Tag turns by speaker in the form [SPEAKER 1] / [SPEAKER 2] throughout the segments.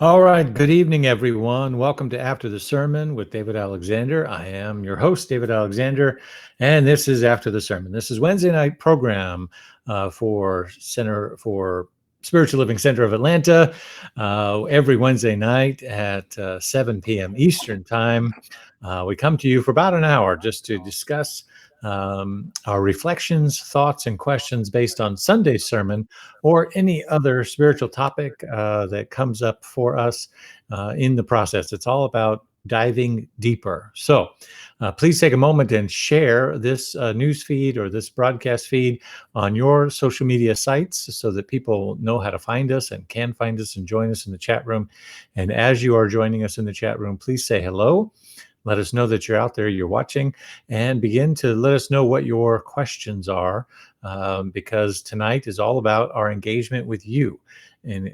[SPEAKER 1] All right. Good evening, everyone. Welcome to After the Sermon with David Alexander. I am your host, David Alexander, and this is After the Sermon. This is Wednesday night program for Spiritual Living Center of Atlanta every Wednesday night at 7 p.m. Eastern Time. We come to you for about an hour just to discuss our reflections, thoughts, and questions based on Sunday's sermon or any other spiritual topic that comes up for us in the process. It's all about diving deeper. So please take a moment and share this news feed or this broadcast feed on your social media sites so that people know how to find us and can find us and join us in the chat room. And as you are joining us in the chat room, please say hello. Let us know that you're out there, you're watching, and begin to let us know what your questions are, because tonight is all about our engagement with you and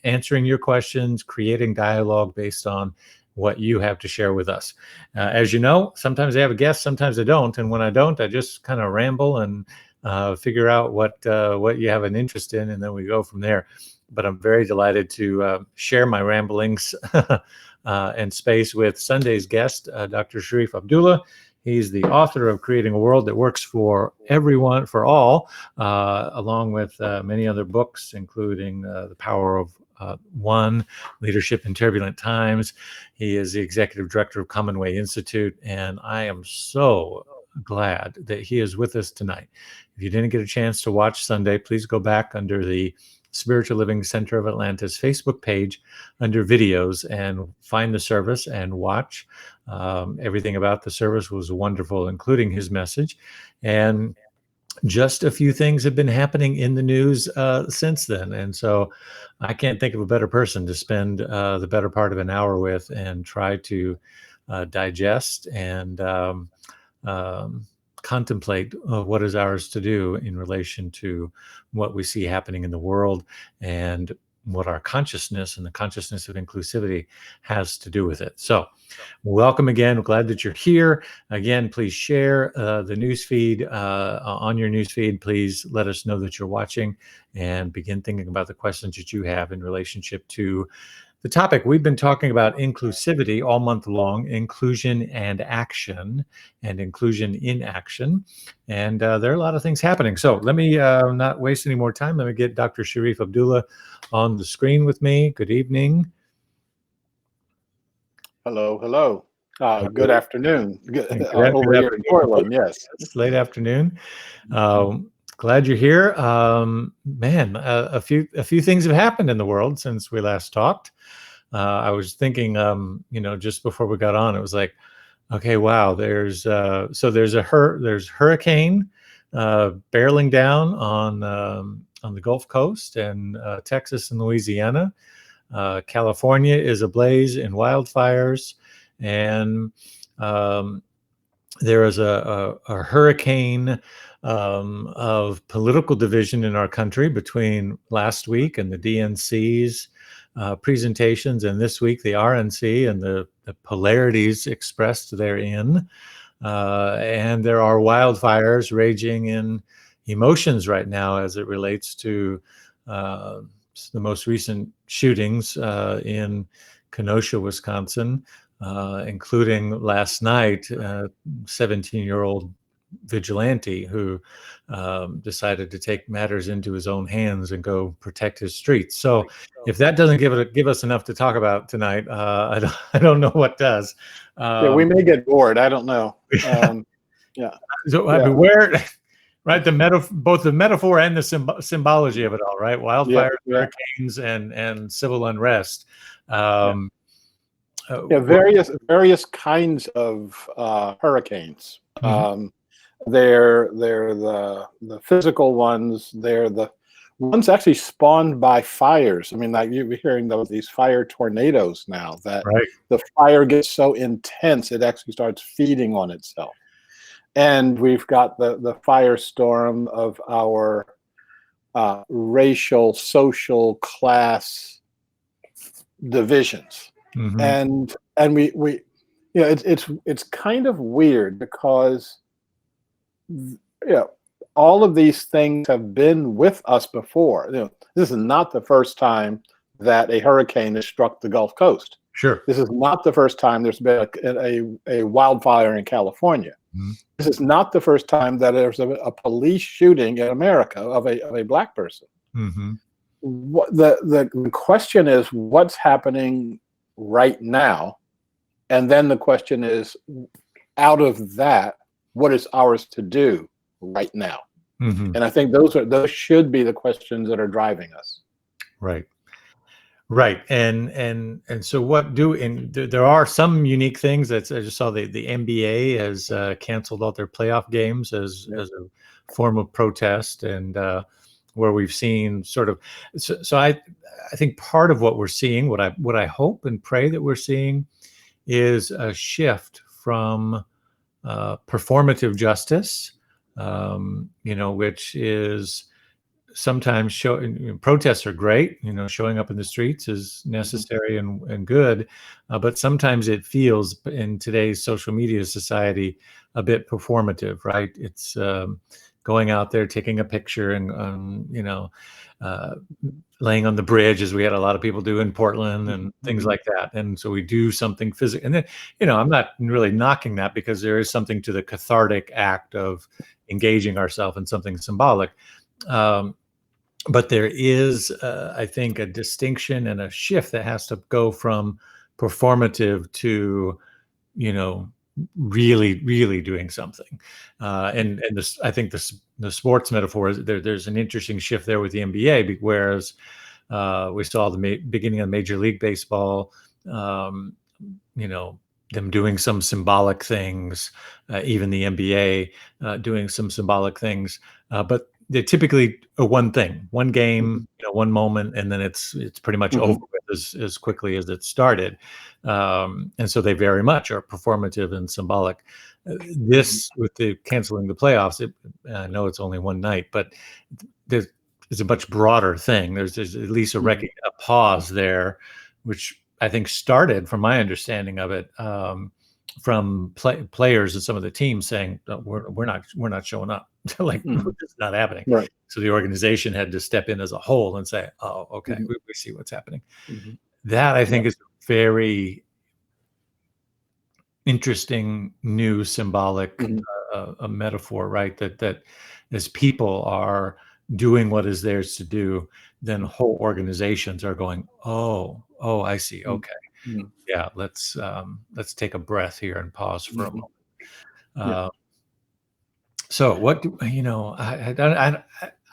[SPEAKER 1] answering your questions, creating dialogue based on what you have to share with us. As you know, sometimes I have a guest, sometimes I don't, and when I don't, I just kind of ramble and figure out what you have an interest in, and then we go from there. But I'm very delighted to share my ramblings and space with Sunday's guest, Dr. Shariff Abdullah. He's the author of Creating a World That Works for Everyone, for All, along with many other books, including The Power of One, Leadership in Turbulent Times. He is the executive director of Commonway Institute, and I am so glad that he is with us tonight. If you didn't get a chance to watch Sunday, please go back under the Spiritual Living Center of Atlanta's Facebook page under videos and find the service and watch. Everything about the service was wonderful, including his message. And just a few things have been happening in the news since then. And so I can't think of a better person to spend the better part of an hour with and try to digest and contemplate what is ours to do in relation to what we see happening in the world and what our consciousness and the consciousness of inclusivity has to do with it. So welcome again. We're glad that you're here. Again, please share the news feed on your news feed. Please let us know that you're watching and begin thinking about the questions that you have in relationship to the topic. We've been talking about inclusivity all month long, inclusion and action, and inclusion in action. And there are a lot of things happening. So let me not waste any more time. Let me get Dr. Shariff Abdullah on the screen with me. Good evening.
[SPEAKER 2] Hello, hello. Good afternoon. Over here in
[SPEAKER 1] Afternoon.
[SPEAKER 2] Portland, yes.
[SPEAKER 1] It's late afternoon. Glad you're here. Man, a few things have happened in the world since we last talked. I was thinking, just before we got on, it was like, okay, wow. There's hurricane barreling down on the Gulf Coast and Texas and Louisiana. California is ablaze in wildfires, and there is a hurricane of political division in our country between last week and the DNC's presentations, and this week the RNC and the polarities expressed therein. And there are wildfires raging in emotions right now as it relates to the most recent shootings in Kenosha, Wisconsin, including last night, 17-year-old vigilante who decided to take matters into his own hands and go protect his streets. So if that doesn't give us enough to talk about tonight, I don't know what does.
[SPEAKER 2] Yeah, we may get bored. I don't know. Yeah.
[SPEAKER 1] So I mean, where, right? Both the metaphor and the symbology of it all, right? Wildfires, hurricanes, and civil unrest.
[SPEAKER 2] Various kinds of hurricanes.
[SPEAKER 1] Mm-hmm.
[SPEAKER 2] They're the physical ones. They're the ones actually spawned by fires. I mean, like you're hearing these fire tornadoes now. That the fire gets so intense it actually starts feeding on itself. And we've got the firestorm of our racial, social, class divisions. Mm-hmm. And we it's kind of weird because all of these things have been with us before. This is not the first time that a hurricane has struck the Gulf Coast.
[SPEAKER 1] Sure.
[SPEAKER 2] This is not the first time there's been a wildfire in California. Mm-hmm. This is not the first time that there's a police shooting in America of a black person. Mm-hmm. The question is, what's happening right now? And then the question is, out of that, what is ours to do right now? Mm-hmm. And I think those should be the questions that are driving us.
[SPEAKER 1] Right. Right. And so there are some unique things. I just saw the NBA has canceled all their playoff games as a form of protest, and where we've seen sort of, so I think part of what we're seeing, what I hope and pray that we're seeing, is a shift from performative justice, which is sometimes protests are great. Showing up in the streets is necessary and good, but sometimes it feels in today's social media society a bit performative, right? It's going out there, taking a picture, and laying on the bridge, as we had a lot of people do in Portland, and things like that. And so we do something physical, and then I'm not really knocking that, because there is something to the cathartic act of engaging ourselves in something symbolic. But there is, I think, a distinction and a shift that has to go from performative to, really, really doing something. And this, I think the sports metaphor is there's an interesting shift there with the NBA, whereas we saw the beginning of Major League Baseball, them doing some symbolic things, even the NBA doing some symbolic things, but they're typically one thing, one game, one moment, and then it's pretty much over with as quickly as it started. And so they very much are performative and symbolic. This, with the canceling the playoffs, I know it's only one night, but there's a much broader thing. There's at least a pause there, which I think started, from my understanding of it, from players and some of the teams saying, we're not showing up. Like, it's not happening. Right. So the organization had to step in as a whole and say, oh, okay, we see what's happening. That, I think, is a very interesting new symbolic a metaphor, right? That as people are doing what is theirs to do, then whole organizations are going, oh, I see. Okay. Yeah, let's take a breath here and pause for a moment. So what do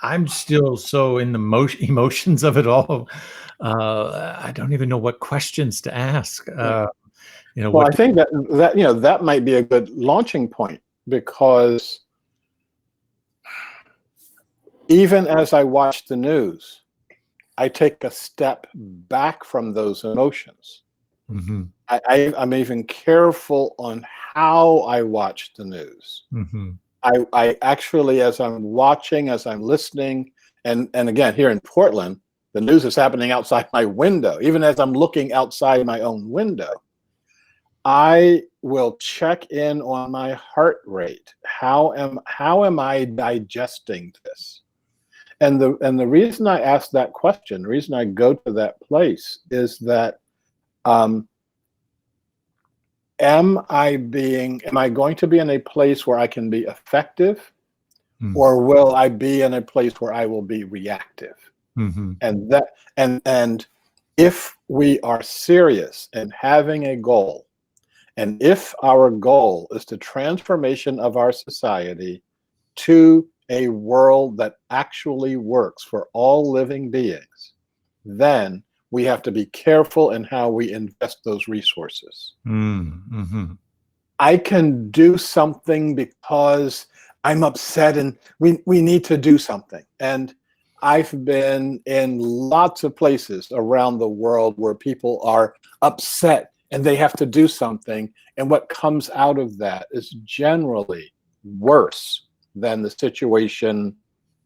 [SPEAKER 1] I'm still so in the emotions of it all. I don't even know what questions to ask.
[SPEAKER 2] Well, I think that might be a good launching point, because even as I watch the news, I take a step back from those emotions. I'm even careful on how I watch the news. I actually, as I'm watching, as I'm listening, and again, here in Portland, the news is happening outside my window. Even as I'm looking outside my own window, I will check in on my heart rate. How am I digesting this? And the reason I ask that question, the reason I go to that place, is that am I going to be in a place where I can be effective, or will I be in a place where I will be reactive? And if we are serious in having a goal, and if our goal is the transformation of our society to a world that actually works for all living beings, then we have to be careful in how we invest those resources. I can do something because I'm upset and we need to do something. And I've been in lots of places around the world where people are upset and they have to do something. And what comes out of that is generally worse than the situation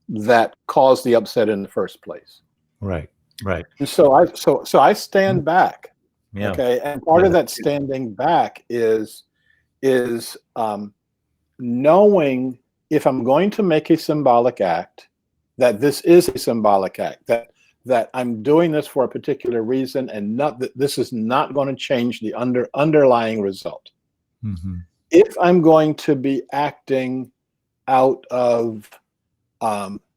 [SPEAKER 2] that caused the upset in the first place.
[SPEAKER 1] Right.
[SPEAKER 2] And so I stand back. Okay. And part of that standing back is knowing, if I'm going to make a symbolic act, that this is a symbolic act, that I'm doing this for a particular reason, and not that this is not going to change the underlying result.
[SPEAKER 1] Mm-hmm.
[SPEAKER 2] If I'm going to be acting out of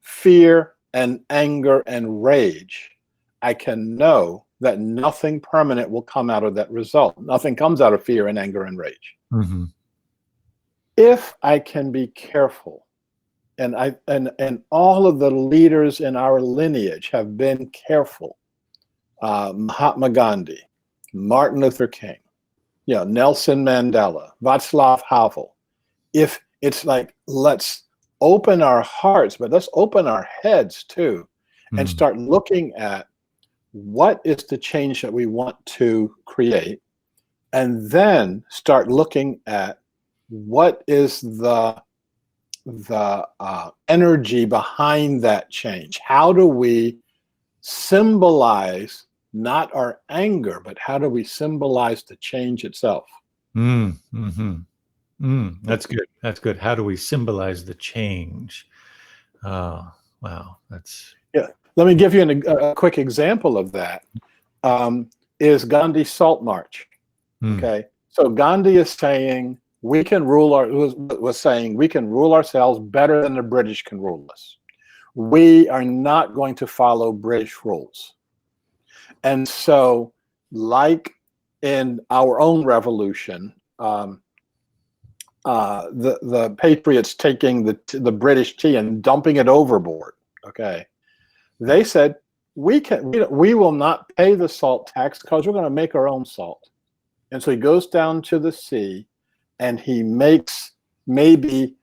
[SPEAKER 2] fear and anger and rage, I can know that nothing permanent will come out of that result. Nothing comes out of fear and anger and rage.
[SPEAKER 1] Mm-hmm.
[SPEAKER 2] If I can be careful, and all of the leaders in our lineage have been careful. Mahatma Gandhi, Martin Luther King, Nelson Mandela, Václav Havel. If it's like, let's open our hearts, but let's open our heads too, and start looking at what is the change that we want to create, and then start looking at what is the energy behind that change. How do we symbolize not our anger, but how do we symbolize the change itself?
[SPEAKER 1] Mm-hmm. That's good. That's good. How do we symbolize the change? Oh, wow. That's
[SPEAKER 2] Let me give you a quick example of that. Is Gandhi's Salt March. Okay, so Gandhi is saying we can rule was saying we can rule ourselves better than the British can rule us. We are not going to follow British rules. And so, like in our own revolution, the patriots taking the British tea and dumping it overboard. Okay, they said we will not pay the salt tax because we're going to make our own salt. And so he goes down to the sea, and he makes maybe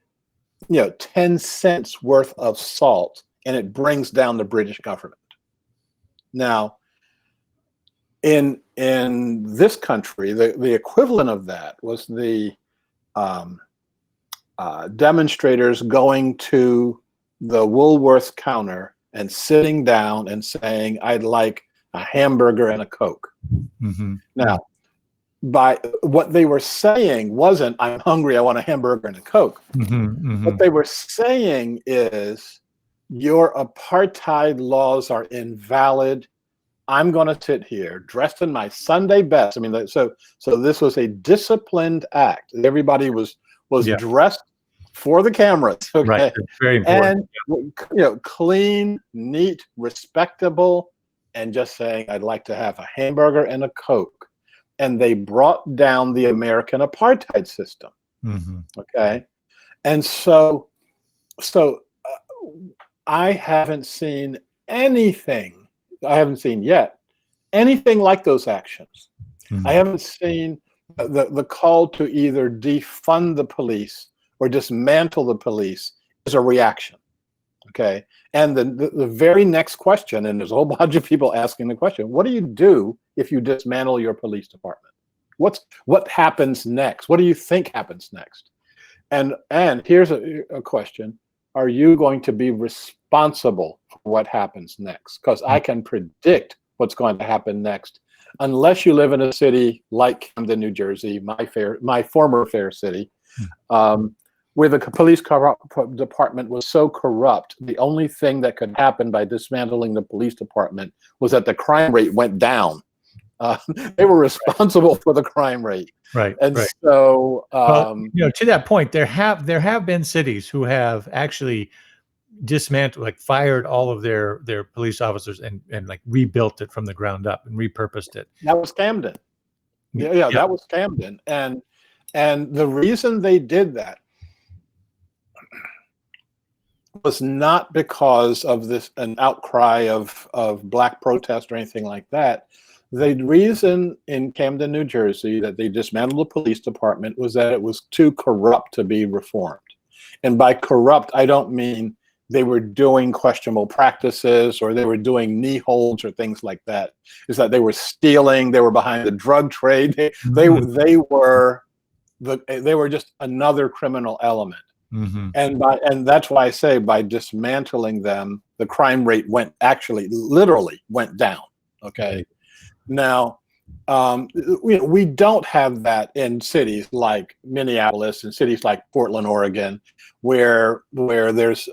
[SPEAKER 2] 10 cents worth of salt, and it brings down the British government. Now, in this country, the equivalent of that was the demonstrators going to the Woolworth counter and sitting down and saying, "I'd like a hamburger and a Coke."
[SPEAKER 1] Mm-hmm.
[SPEAKER 2] Now, by what they were saying wasn't, "I'm hungry, I want a hamburger and a Coke." What they were saying is, your apartheid laws are invalid. I'm going to sit here dressed in my Sunday best. I mean, so this was a disciplined act. Everybody was dressed for the cameras. Okay,
[SPEAKER 1] right. Very important.
[SPEAKER 2] And clean, neat, respectable, and just saying, "I'd like to have a hamburger and a Coke." And they brought down the American apartheid system. Okay, and so I haven't seen anything. I haven't seen yet anything like those actions. I haven't seen the call to either defund the police or dismantle the police as a reaction. Okay, and the very next question, and there's a whole bunch of people asking the question: what do you do if you dismantle your police department? What happens next? What do you think happens next? And here's a question: are you going to be responsible for what happens next? Because I can predict what's going to happen next, unless you live in a city like Camden, New Jersey, my former fair city, where the police department was so corrupt. The only thing that could happen by dismantling the police department was that the crime rate went down. They were responsible for the crime rate,
[SPEAKER 1] right?
[SPEAKER 2] And
[SPEAKER 1] right.
[SPEAKER 2] so,
[SPEAKER 1] to that point, there have been cities who have actually dismantled, like fired all of their police officers and like rebuilt it from the ground up and repurposed it.
[SPEAKER 2] That was Camden. Yeah, that was Camden, and the reason they did that was not because of an outcry of black protest or anything like that. The reason in Camden, New Jersey, that they dismantled the police department was that it was too corrupt to be reformed. And by corrupt, I don't mean they were doing questionable practices or they were doing knee holds or things like that. Is that they were stealing, they were behind the drug trade. They were just another criminal element. And that's why I say by dismantling them, the crime rate literally went down. Okay. Now, we don't have that in cities like Minneapolis and cities like Portland, Oregon, where there's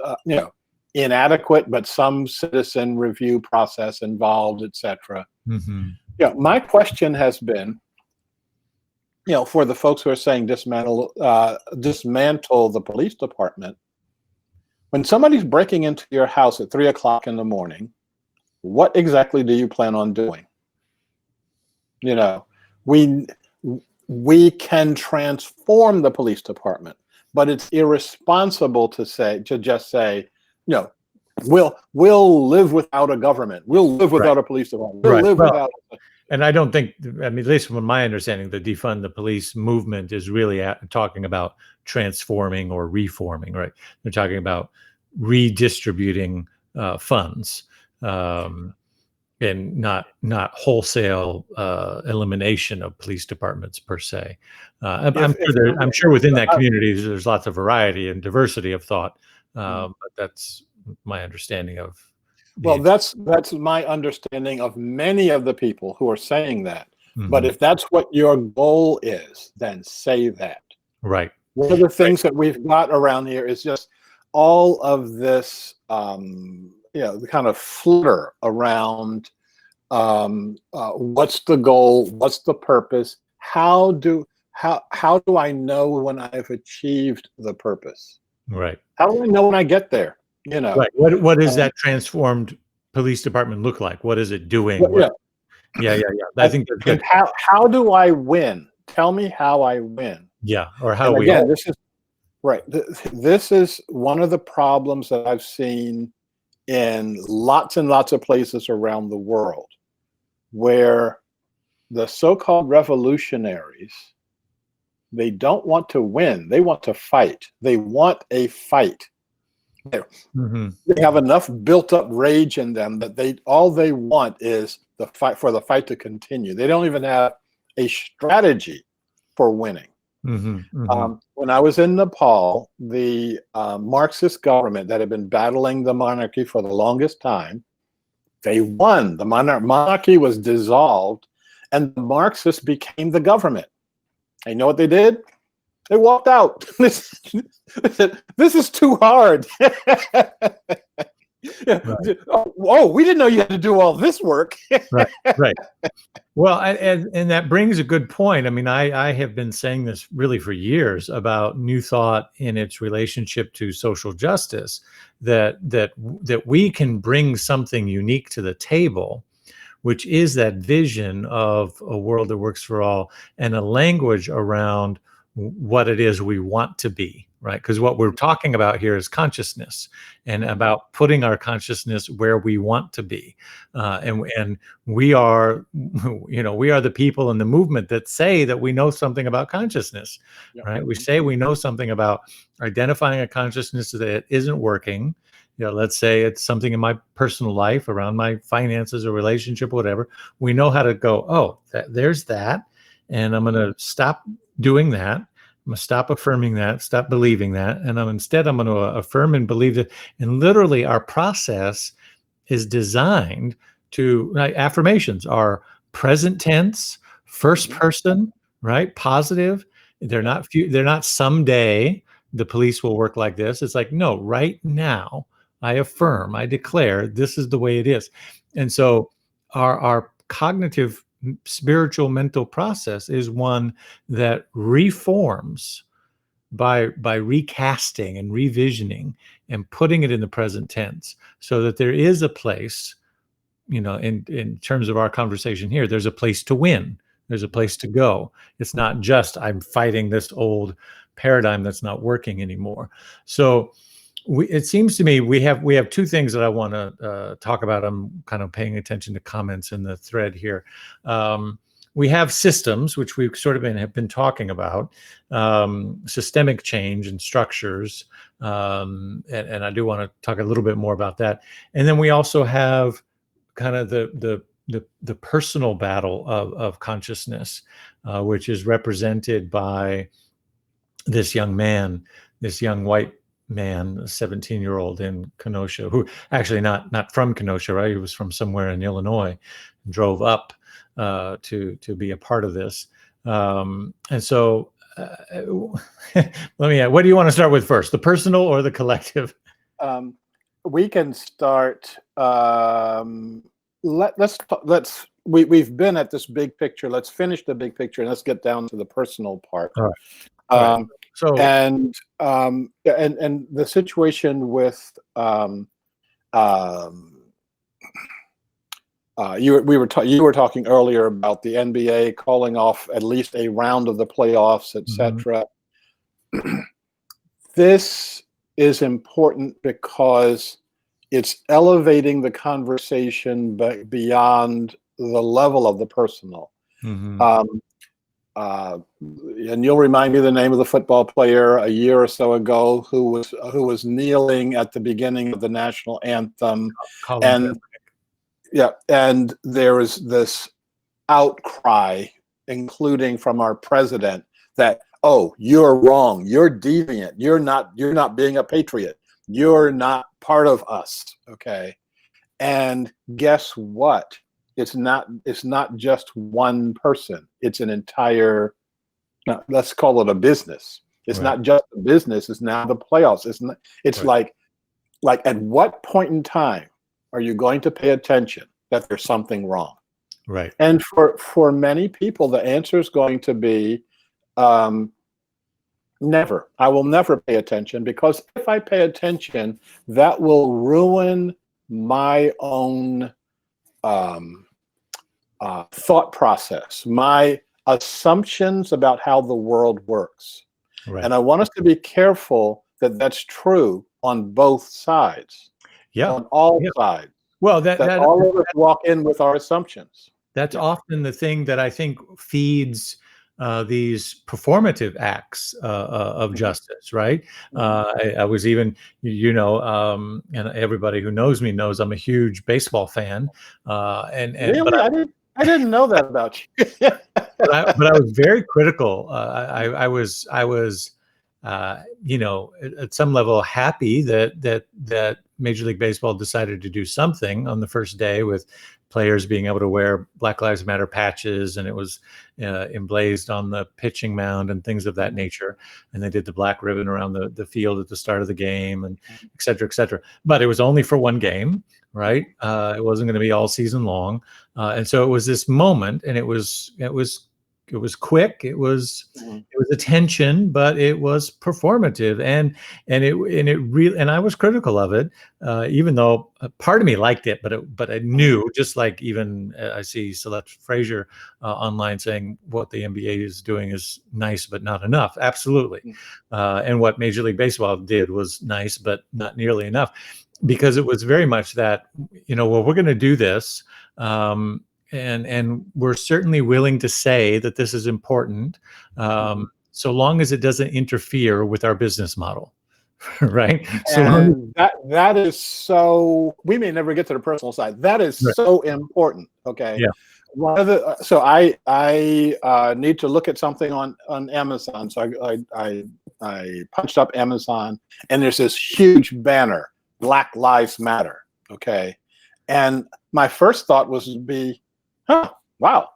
[SPEAKER 2] inadequate, but some citizen review process involved, etc.
[SPEAKER 1] Mm-hmm.
[SPEAKER 2] Yeah, my question has been, for the folks who are saying dismantle the police department, when somebody's breaking into your house at 3 o'clock in the morning, what exactly do you plan on doing? We can transform the police department, but it's irresponsible to just say, we'll live without a government. We'll live without a police department. We'll live without.
[SPEAKER 1] And I don't think, I mean, at least from my understanding, the defund the police movement is really talking about transforming or reforming, right? They're talking about redistributing funds, and not wholesale elimination of police departments per se. I'm sure within that community there's lots of variety and diversity of thought, but that's my understanding of.
[SPEAKER 2] Well, that's my understanding of many of the people who are saying that. Mm-hmm. But if that's what your goal is, then say that.
[SPEAKER 1] Right.
[SPEAKER 2] One of the things that we've got around here is just all of this, the kind of flutter around what's the goal, what's the purpose, how do I know when I've achieved the purpose?
[SPEAKER 1] Right.
[SPEAKER 2] How do I know when I get there?
[SPEAKER 1] Right. What does that transformed police department look like? What is it doing? Yeah. I think that's good.
[SPEAKER 2] How do I win? Tell me how I win.
[SPEAKER 1] Yeah, or how
[SPEAKER 2] this is right. This is one of the problems that I've seen in lots and lots of places around the world, where the so-called revolutionaries, they don't want to win. They want to fight. They want a fight. Mm-hmm. They have enough built-up rage in them that all they want is the fight to continue. They don't even have a strategy for winning. Mm-hmm. Mm-hmm. When I was in Nepal, the Marxist government that had been battling the monarchy for the longest time, they won. The monarchy was dissolved, and the Marxists became the government. And you know what they did? They walked out. They said, "This is too hard." Right. Oh, we didn't know you had to do all this work.
[SPEAKER 1] Right. Well, and that brings a good point. I mean, I have been saying this really for years about New Thought in its relationship to social justice, that we can bring something unique to the table, which is that vision of a world that works for all and a language around what it is we want to be, right? Because what we're talking about here is consciousness and about putting our consciousness where we want to be. And we are, we are the people in the movement that say that we know something about consciousness, right? We say we know something about identifying a consciousness that isn't working. Let's say it's something in my personal life around my finances or relationship, or whatever. We know how to go, there's that. And I'm going to stop doing that. I'm going to stop affirming that, stop believing that. And instead, I'm going to affirm and believe that. And literally, our process is designed to, affirmations are present tense, first person, right? Positive. They're not someday the police will work like this. It's like, no, right now, I affirm, I declare this is the way it is. And so our cognitive spiritual mental process is one that reforms by recasting and revisioning and putting it in the present tense, so that there is a place, in terms of our conversation here, there's a place to win, there's a place to go. It's not just I'm fighting this old paradigm that's not working anymore. So it seems to me we have two things that I want to talk about. I'm kind of paying attention to comments in the thread here. We have systems, which we've sort of have been talking about, systemic change and structures, and I do want to talk a little bit more about that. And then we also have kind of the personal battle of consciousness, which is represented by this young man, this young white man, a 17-year-old in Kenosha, who actually not from Kenosha, right? He was from somewhere in Illinois, and drove up to be a part of this. And so what do you want to start with first, the personal or the collective?
[SPEAKER 2] we can start. We've been at this big picture. Let's finish the big picture and let's get down to the personal part.
[SPEAKER 1] All right. All right. So
[SPEAKER 2] and the situation with you were talking earlier about the NBA calling off at least a round of the playoffs, etc. This is important because it's elevating the conversation beyond the level of the personal. And you'll remind me the name of the football player a year or so ago who was kneeling at the beginning of the national anthem, and there was this outcry, including from our president, that, oh, you're wrong, you're deviant, you're not being a patriot, you're not part of us. Okay. And guess what? It's not just one person. It's an entire, let's call it a business. It's not just a business. It's now the playoffs. It's like at what point in time are you going to pay attention that there's something wrong?
[SPEAKER 1] Right.
[SPEAKER 2] And for many people, the answer is going to be never. I will never pay attention, because if I pay attention, that will ruin my own thought process, my assumptions about how the world works. Right. And I want us to be careful that that's true on both sides. Yeah. On all sides. Well, that all of us walk in with our assumptions.
[SPEAKER 1] That's often the thing that I think feeds these performative acts of justice, right? I was even, and everybody who knows me knows I'm a huge baseball fan.
[SPEAKER 2] Really? I didn't know that about you.
[SPEAKER 1] but I was very critical. I was at some level happy that Major League Baseball decided to do something on the first day, with players being able to wear Black Lives Matter patches, and it was emblazed on the pitching mound and things of that nature. And they did the black ribbon around the field at the start of the game, and et cetera, et cetera. But it was only for one game, right? It wasn't going to be all season long. And so it was this moment, and it was quick. It was attention, but it was performative, and it really. And I was critical of it, even though part of me liked it, but I knew, just like even I see Celeste Frazier online saying what the NBA is doing is nice but not enough. Absolutely, and what Major League Baseball did was nice but not nearly enough, because it was very much that, well, we're going to do this. And we're certainly willing to say that this is important, so long as it doesn't interfere with our business model, right?
[SPEAKER 2] So that is so. We may never get to the personal side. That is so important. Okay. Yeah. So I need to look at something on Amazon. So I punched up Amazon, and there's this huge banner, Black Lives Matter. Okay, and my first thought was to be, wow.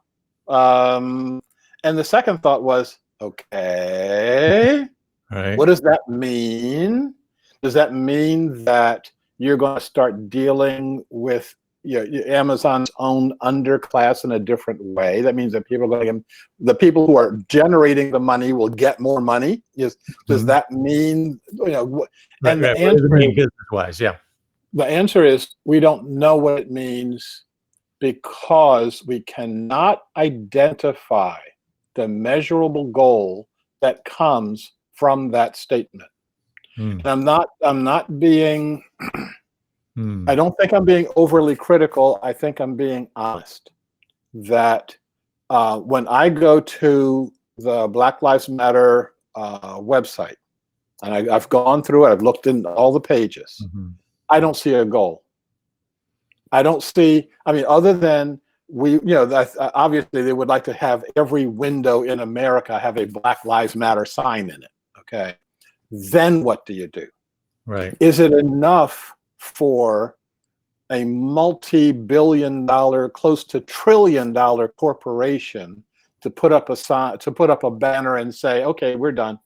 [SPEAKER 2] And the second thought was, okay, right. What does that mean? Does that mean that you're going to start dealing with Amazon's own underclass in a different way? That means that the people who are generating the money will get more money. Does that mean, and the answer is,
[SPEAKER 1] business-wise, yeah.
[SPEAKER 2] The answer is, we don't know what it means, because we cannot identify the measurable goal that comes from that statement. And I'm not being, I don't think I'm being overly critical. I think I'm being honest that when I go to the Black Lives Matter website, and I've gone through it, I've looked in all the pages, I don't see a goal. I don't see, other than obviously they would like to have every window in America have a Black Lives Matter sign in it. Okay. Then what do you do? Right. Is it enough for a multi-billion-dollar, close to trillion-dollar corporation to put up a sign, to put up a banner and say, okay, we're done?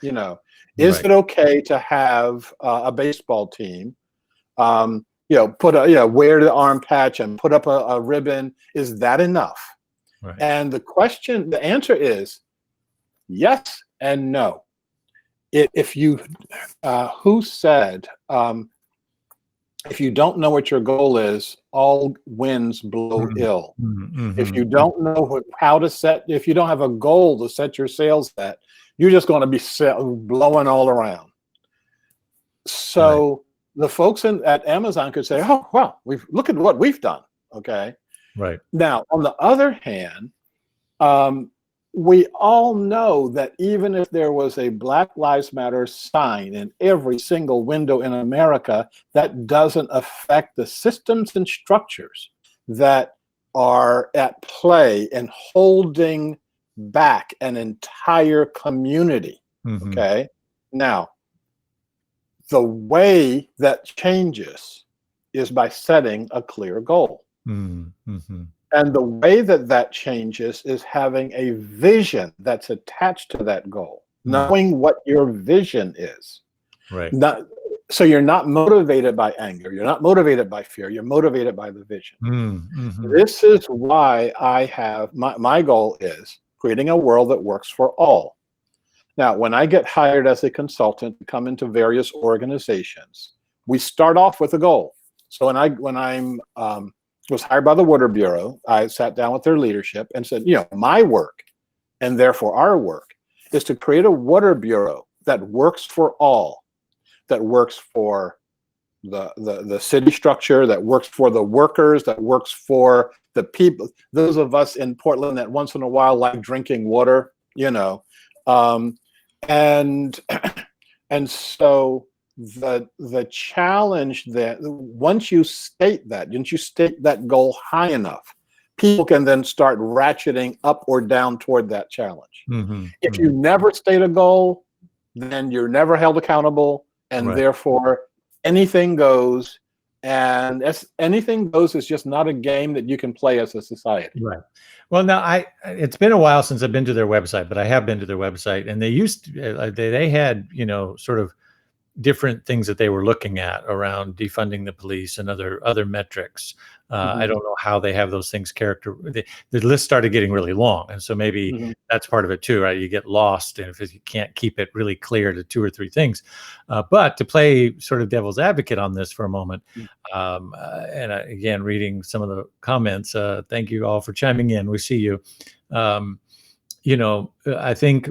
[SPEAKER 2] Is it okay to have a baseball team put wear the arm patch and put up a ribbon. Is that enough?
[SPEAKER 1] Right.
[SPEAKER 2] And the answer is yes and no. Who said, if you don't know what your goal is, all winds blow ill. If you don't know if you don't have a goal to set your sails at, you're just going to be blowing all around. So the folks at Amazon could say, oh, well, look at what we've done. Okay.
[SPEAKER 1] Right.
[SPEAKER 2] Now, on the other hand, we all know that even if there was a Black Lives Matter sign in every single window in America, that doesn't affect the systems and structures that are at play in holding back an entire community. Okay. Now, the way that changes is by setting a clear goal. And the way that changes is having a vision that's attached to that goal, knowing what your vision is.
[SPEAKER 1] Right.
[SPEAKER 2] So you're not motivated by anger. You're not motivated by fear. You're motivated by the vision. This is why I have my goal is creating a world that works for all. Now, when I get hired as a consultant to come into various organizations, we start off with a goal. So when I'm was hired by the Water Bureau, I sat down with their leadership and said, my work, and therefore our work, is to create a water bureau that works for all, that works for the city structure, that works for the workers, that works for the people, those of us in Portland that once in a while like drinking water, and so the challenge that once you state that goal high enough, people can then start ratcheting up or down toward that challenge. If you never state a goal, then you're never held accountable, and therefore anything goes. And anything goes is just not a game that you can play as a society.
[SPEAKER 1] Right. Well, now it's been a while since I've been to their website, but I have been to their website, and they had sort of different things that they were looking at around defunding the police and other metrics. I don't know how they have those things the list started getting really long. And so maybe that's part of it too, right? You get lost if you can't keep it really clear to 2 or 3 things. But to play sort of devil's advocate on this for a moment, and again, reading some of the comments, thank you all for chiming in. We see you. I think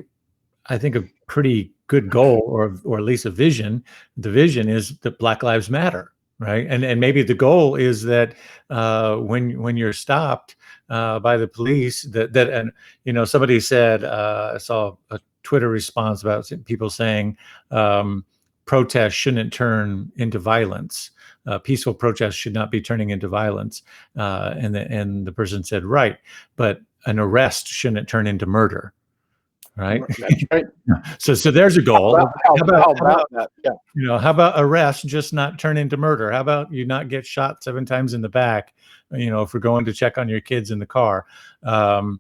[SPEAKER 1] a pretty good goal, or at least a vision. The vision is that Black Lives Matter, right? And maybe the goal is that when you're stopped by the police, and somebody said, I saw a Twitter response about people saying protests shouldn't turn into violence. Peaceful protests should not be turning into violence. And the person said, right, but an arrest shouldn't turn into murder. Right.
[SPEAKER 2] That's right.
[SPEAKER 1] So there's a goal.
[SPEAKER 2] How about that? Yeah.
[SPEAKER 1] How about arrest just not turn into murder? How about you not get shot 7 times in the back? If we're going to check on your kids in the car, I'll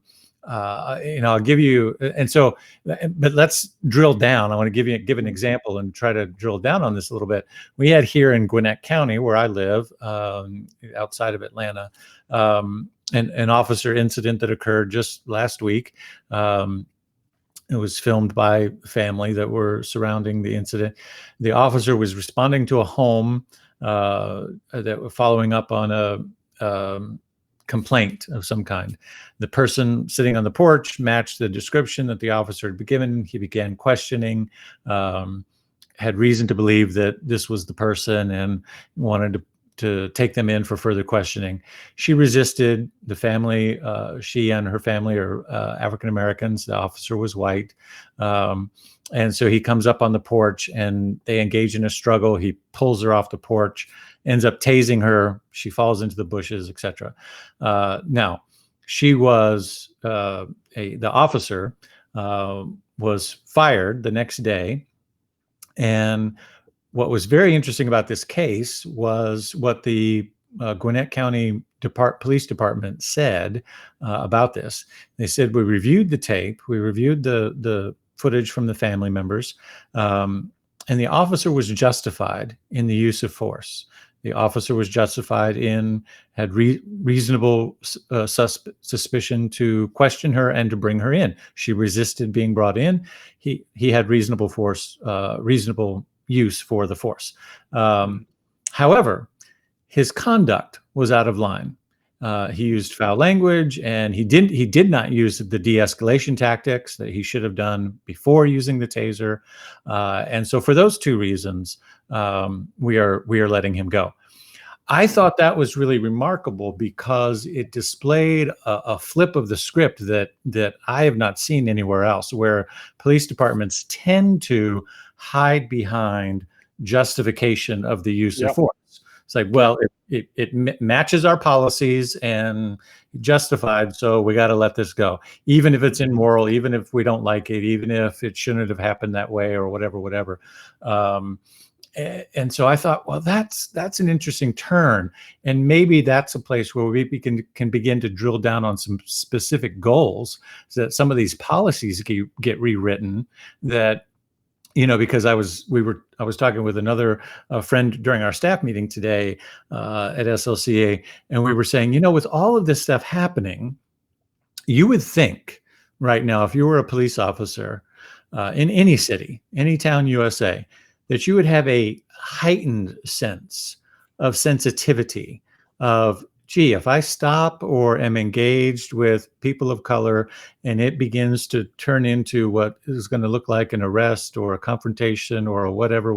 [SPEAKER 1] give you. And so, but let's drill down. I want to give an example and try to drill down on this a little bit. We had here in Gwinnett County, where I live, outside of Atlanta, an officer incident that occurred just last week. It was filmed by family that were surrounding the incident. The officer was responding to a home that were following up on a complaint of some kind. The person sitting on the porch matched the description that the officer had been given. He began questioning, had reason to believe that this was the person, and wanted to take them in for further questioning. She resisted. The family, she and her family are African Americans. The officer was white. And so he comes up on the porch and they engage in a struggle. He pulls her off the porch, ends up tasing her. She falls into the bushes, etc. Now, she was, the officer was fired the next day. And what was very interesting about this case was what the Gwinnett County Police Department said about this. They said, we reviewed the tape, we reviewed the footage from the family members, and the officer was justified in the use of force. The officer was justified in, had reasonable suspicion to question her and to bring her in. She resisted being brought in. He had reasonable force, reasonable use for the force. However, his conduct was out of line. He used foul language, and he did not use the de-escalation tactics that he should have done before using the taser. And so for those two reasons, we are letting him go. I thought that was really remarkable because it displayed a flip of the script that I have not seen anywhere else, where police departments tend to hide behind justification of the use of force. It's like, well, it matches our policies and justified, so we got to let this go, even if it's immoral, even if we don't like it, even if it shouldn't have happened that way, or whatever. And so I thought, well, that's an interesting turn, and maybe that's a place where we can begin to drill down on some specific goals, so that some of these policies get rewritten. That, because I was talking with another friend during our staff meeting today at SLCA, and we were saying, with all of this stuff happening, you would think right now, if you were a police officer in any city, any town, USA, that you would have a heightened sense of sensitivity of, gee, if I stop or am engaged with people of color and it begins to turn into what is going to look like an arrest or a confrontation or a whatever,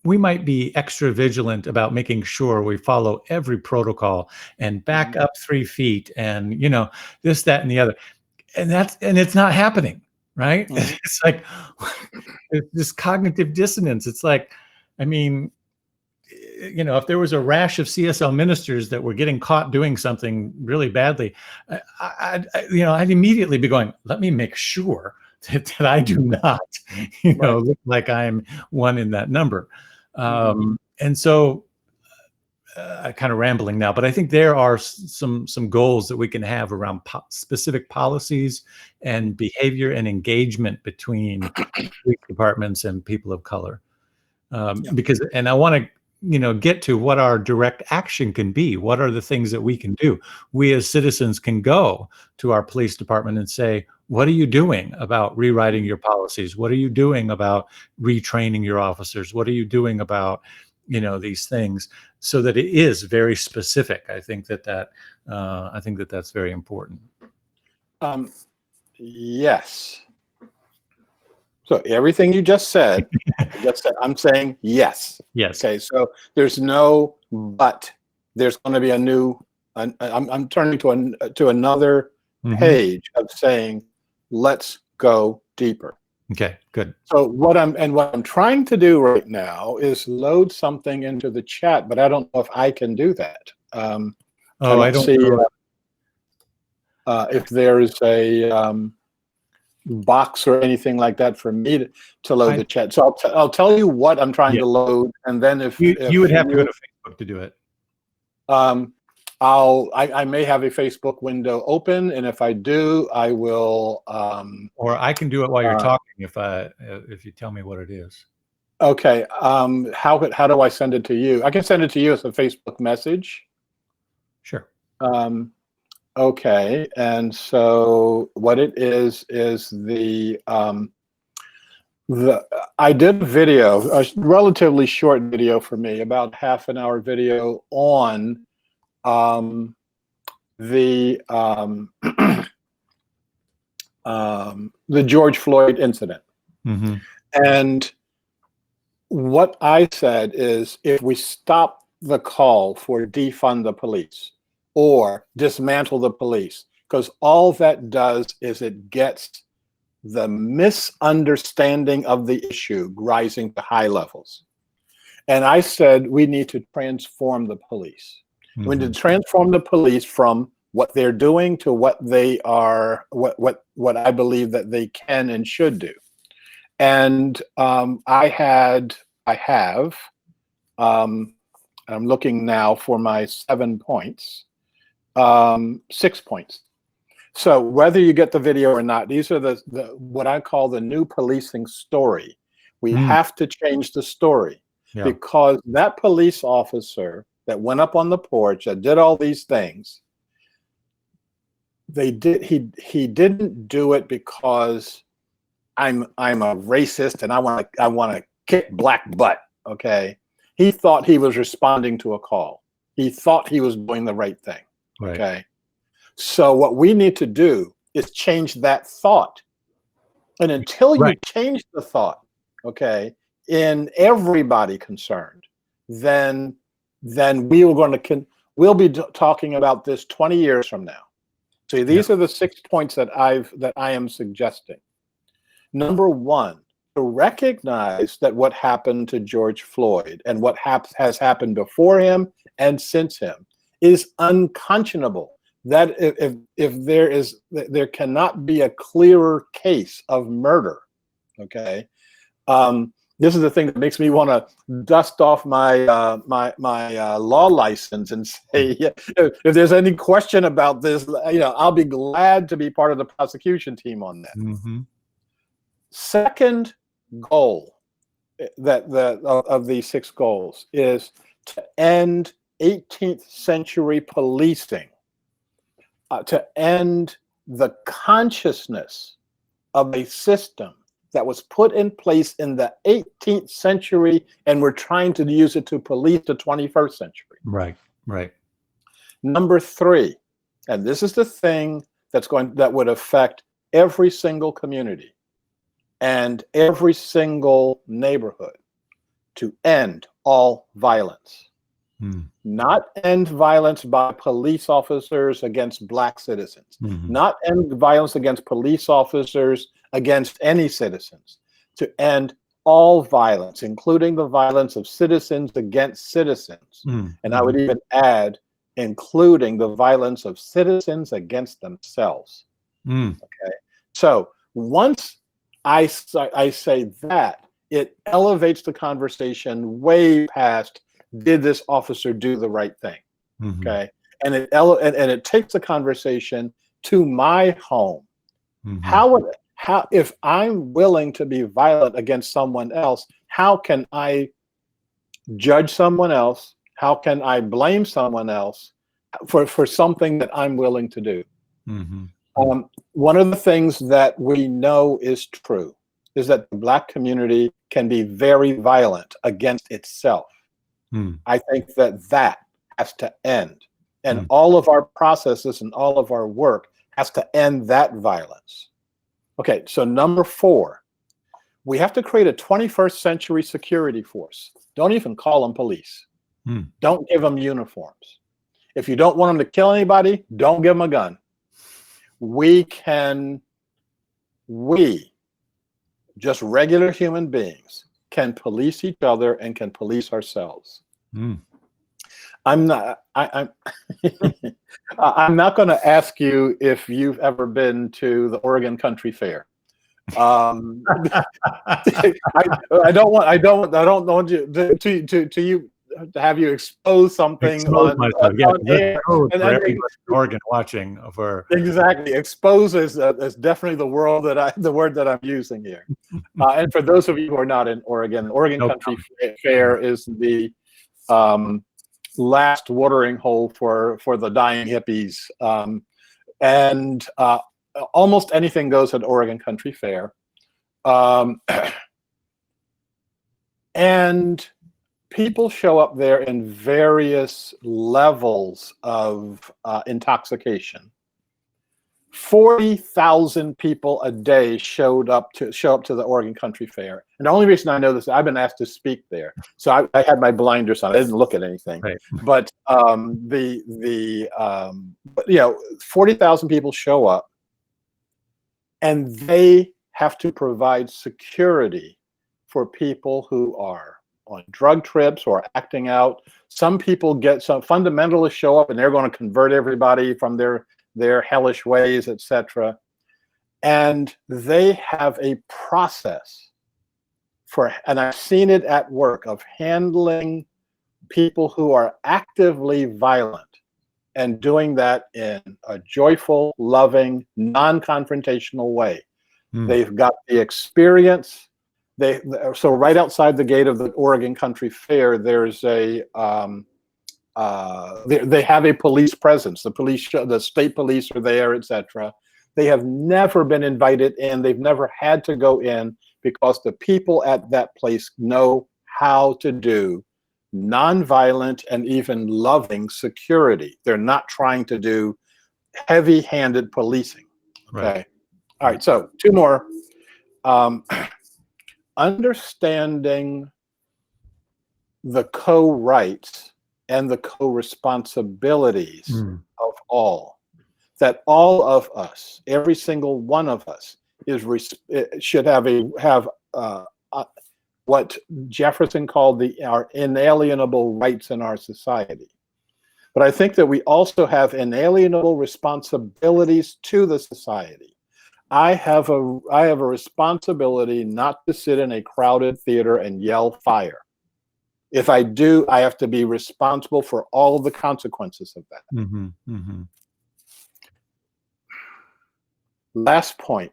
[SPEAKER 1] we might be extra vigilant about making sure we follow every protocol and back up 3 feet and, this, that, and the other. And it's not happening. Right? It's like this cognitive dissonance. It's like, if there was a rash of CSL ministers that were getting caught doing something really badly, I'd immediately be going, let me make sure that I do not, look like I'm one in that number. And so kind of rambling now, but I think there are some goals that we can have around specific policies and behavior and engagement between police departments and people of color. Because I want to, get to what our direct action can be. What are the things that we can do? We as citizens can go to our police department and say, what are you doing about rewriting your policies? What are you doing about retraining your officers? What are you doing about these things, so that it is very specific? I think that's very important.
[SPEAKER 2] Yes. So everything you just said, I'm saying yes.
[SPEAKER 1] Yes.
[SPEAKER 2] Okay. So there's no but. There's going to be a new. I'm turning to another page of saying, let's go deeper.
[SPEAKER 1] Okay, good.
[SPEAKER 2] So what I'm trying to do right now is load something into the chat, but I don't know if I can do that. I don't see if there is a box or anything like that for me to load the chat. So I'll tell you what I'm trying to load, and then if
[SPEAKER 1] you would have to go to Facebook to do it.
[SPEAKER 2] I may have a Facebook window open, and if I do, I will.
[SPEAKER 1] Or I can do it while you're talking if you tell me what it is.
[SPEAKER 2] Okay. How do I send it to you? I can send it to you as a Facebook message.
[SPEAKER 1] Sure.
[SPEAKER 2] Okay. And so what it is I did a video, a relatively short video for me, about half-an-hour video on the George Floyd incident. And what I said is, if we stop the call for defund the police or dismantle the police, because all that does is it gets the misunderstanding of the issue rising to high levels. And I said, we need to transform the police. We need to transform the police from what they're doing to what they are, what I believe that they can and should do. And I have, I'm looking now for my 7 points, 6 points. So whether you get the video or not, these are the what I call the new policing story. We have to change the story.
[SPEAKER 1] Yeah.
[SPEAKER 2] because that police officer that went up on the porch, that did all these things, he didn't do it because I'm a racist and I want to kick black butt. Okay. He thought he was responding to a call. He thought he was doing the right thing.
[SPEAKER 1] Right.
[SPEAKER 2] Okay. So what we need to do is change that thought. And until you change the thought, okay, in everybody concerned, then we'll be talking about this 20 years from now. So these are the 6 points that I am suggesting. Number one, to recognize that what happened to George Floyd and what has happened before him and since him is unconscionable. That if there cannot be a clearer case of murder. Okay, this is the thing that makes me want to dust off my law license and say, if there's any question about this, I'll be glad to be part of the prosecution team on that.
[SPEAKER 1] Mm-hmm.
[SPEAKER 2] Second goal of these 6 goals is to end 18th century policing, to end the consciousness of a system that was put in place in the 18th century, and we're trying to use it to police the 21st century.
[SPEAKER 1] Right, right.
[SPEAKER 2] Number 3, and this is the thing that would affect every single community and every single neighborhood, to end all violence. Not end violence by police officers against black citizens. Not end violence against police officers against any citizens. To end all violence, including the violence of citizens against citizens. And I would even add, including the violence of citizens against themselves. Okay. So once I say that, it elevates the conversation way past, did this officer do the right thing? Okay. And it takes the conversation to my home. How if I'm willing to be violent against someone else, how can I judge someone else? How can I blame someone else for something that I'm willing to do? One of the things that we know is true is that the black community can be very violent against itself. I think that has to end. And all of our processes and all of our work has to end that violence. Okay, so number 4, we have to create a 21st century security force. Don't even call them police. Don't give them uniforms. If you don't want them to kill anybody, don't give them a gun. We, just regular human beings, can police each other and can police ourselves. I'm not going to ask you if you've ever been to the Oregon Country Fair. I don't want you to have you expose something on air.
[SPEAKER 1] For everybody in Oregon watching.
[SPEAKER 2] Exactly, expose is definitely the word that I'm using here. And for those of you who are not in Oregon, Country Fair is the last watering hole for the dying hippies, and almost anything goes at Oregon Country Fair, and people show up there in various levels of intoxication. 40,000 people a day show up to the Oregon Country Fair. And the only reason I know this, I've been asked to speak there. So I had my blinders on. I didn't look at anything. Right. But 40,000 people show up, and they have to provide security for people who are on drug trips or acting out. Some people some fundamentalists show up and they're going to convert everybody from their hellish ways, etc. And they have a process and I've seen it at work, of handling people who are actively violent and doing that in a joyful, loving, non-confrontational way. They've got the experience, So right outside the gate of the Oregon Country Fair, there's a they have a police presence. The state police are there, etc. They have never been invited in. They've never had to go in because the people at that place know how to do nonviolent and even loving security. They're not trying to do heavy-handed policing. Okay.
[SPEAKER 1] Right.
[SPEAKER 2] All right. So 2 more. Understanding the co-rights and the co-responsibilities of all. That all of us, every single one of us, should have what Jefferson called our inalienable rights in our society. But I think that we also have inalienable responsibilities to the society. I have a responsibility not to sit in a crowded theater and yell fire. If I do, I have to be responsible for all of the consequences of that.
[SPEAKER 1] Mm-hmm, mm-hmm.
[SPEAKER 2] Last point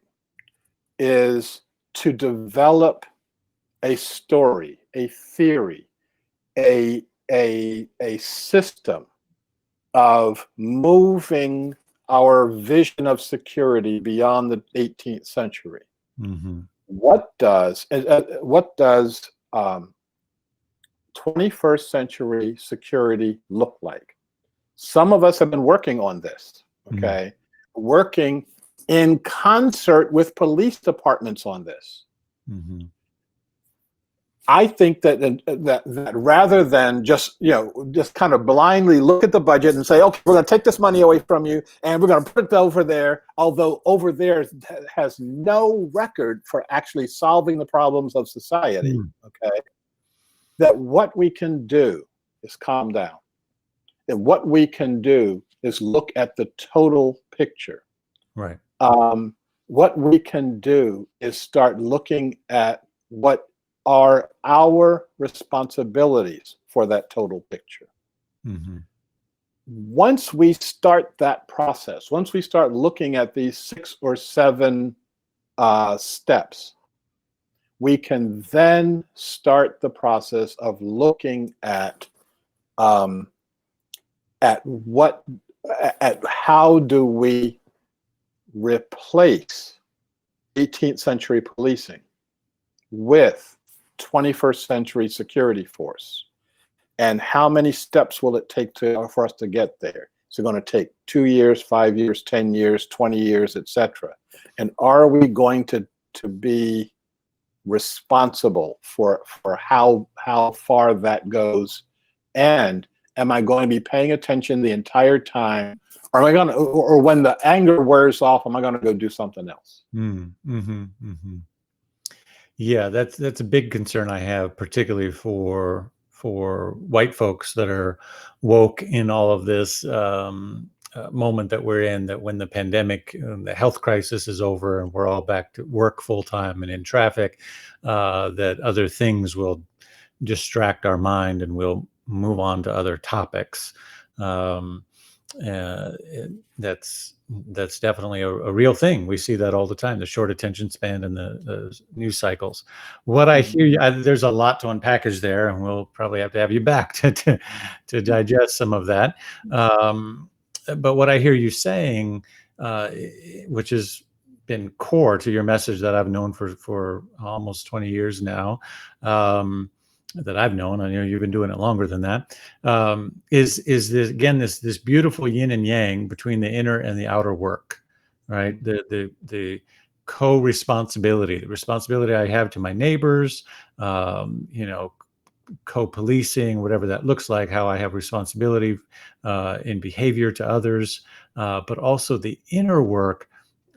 [SPEAKER 2] is to develop a story, a theory, a system of moving our vision of security beyond the 18th century.
[SPEAKER 1] Mm-hmm.
[SPEAKER 2] What does 21st century security look like? Some of us have been working on this, okay? Mm-hmm. Working in concert with police departments on this. Mm-hmm. I think that rather than just kind of blindly look at the budget and say, okay, we're going to take this money away from you and we're going to put it over there, although over there has no record for actually solving the problems of society, okay, that what we can do is calm down. And what we can do is look at the total picture.
[SPEAKER 1] Right.
[SPEAKER 2] What we can do is start looking at what are our responsibilities for that total picture. Mm-hmm. Once we start that process, once we start looking at these 6 or 7 steps, we can then start the process of looking at how do we replace 18th century policing with 21st century security force, and how many steps will it take for us to get there? Is it going to take 2 years, 5 years, 10 years, 20 years, etc.? And are we going to be responsible for how far that goes? And am I going to be paying attention the entire time? Or am I going to, or when the anger wears off, am I going to go do something else? Mm-hmm, mm-hmm.
[SPEAKER 1] Yeah, that's a big concern I have, particularly for white folks that are woke in all of this moment that we're in, that when the pandemic, the health crisis is over and we're all back to work full time and in traffic, that other things will distract our mind and we'll move on to other topics. That's definitely a real thing. We see that all the time, the short attention span and the news cycles. What I hear, there's a lot to unpackage there, and we'll probably have to have you back to digest some of that. But what I hear you saying, which has been core to your message that I've known for almost 20 years now, that I've known, I know you've been doing it longer than that, is this, again, this beautiful yin and yang between the inner and the outer work, right? The co-responsibility, the responsibility I have to my neighbors, co-policing, whatever that looks like, how I have responsibility in behavior to others, but also the inner work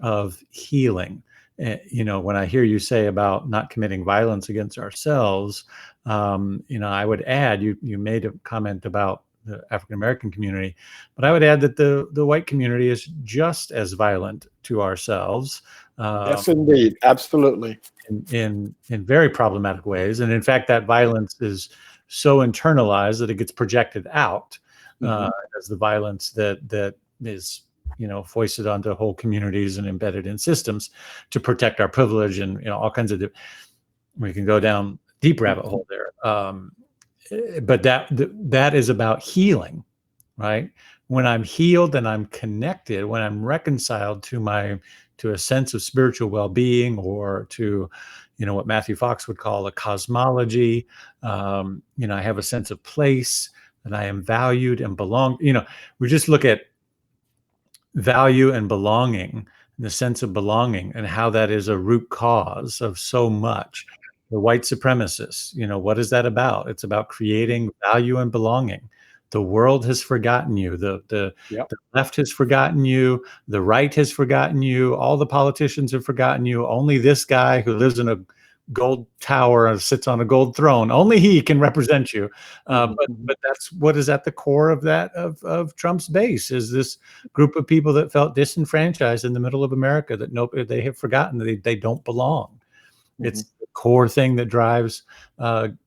[SPEAKER 1] of healing. When I hear you say about not committing violence against ourselves, I would add, you made a comment about the African-American community, but I would add that the white community is just as violent to ourselves.
[SPEAKER 2] Yes, indeed. Absolutely.
[SPEAKER 1] In very problematic ways. And in fact, that violence is so internalized that it gets projected out as the violence that is foisted onto whole communities and embedded in systems to protect our privilege and all kinds of We can go down deep rabbit hole there. But that is about healing, right? When I'm healed and I'm connected, when I'm reconciled to a sense of spiritual well-being, or to, what Matthew Fox would call a cosmology. I have a sense of place, that I am valued and belong. We just look at value and belonging, the sense of belonging, and how that is a root cause of so much. The white supremacists, what is that about? It's about creating value and belonging. The world has forgotten you. The left has forgotten you. The right has forgotten you. All the politicians have forgotten you. Only this guy who lives in a gold tower and sits on a gold throne, only he can represent you. But that's what is at the core of that, of Trump's base, is this group of people that felt disenfranchised in the middle of America, that they have forgotten that they don't belong. It's the core thing that drives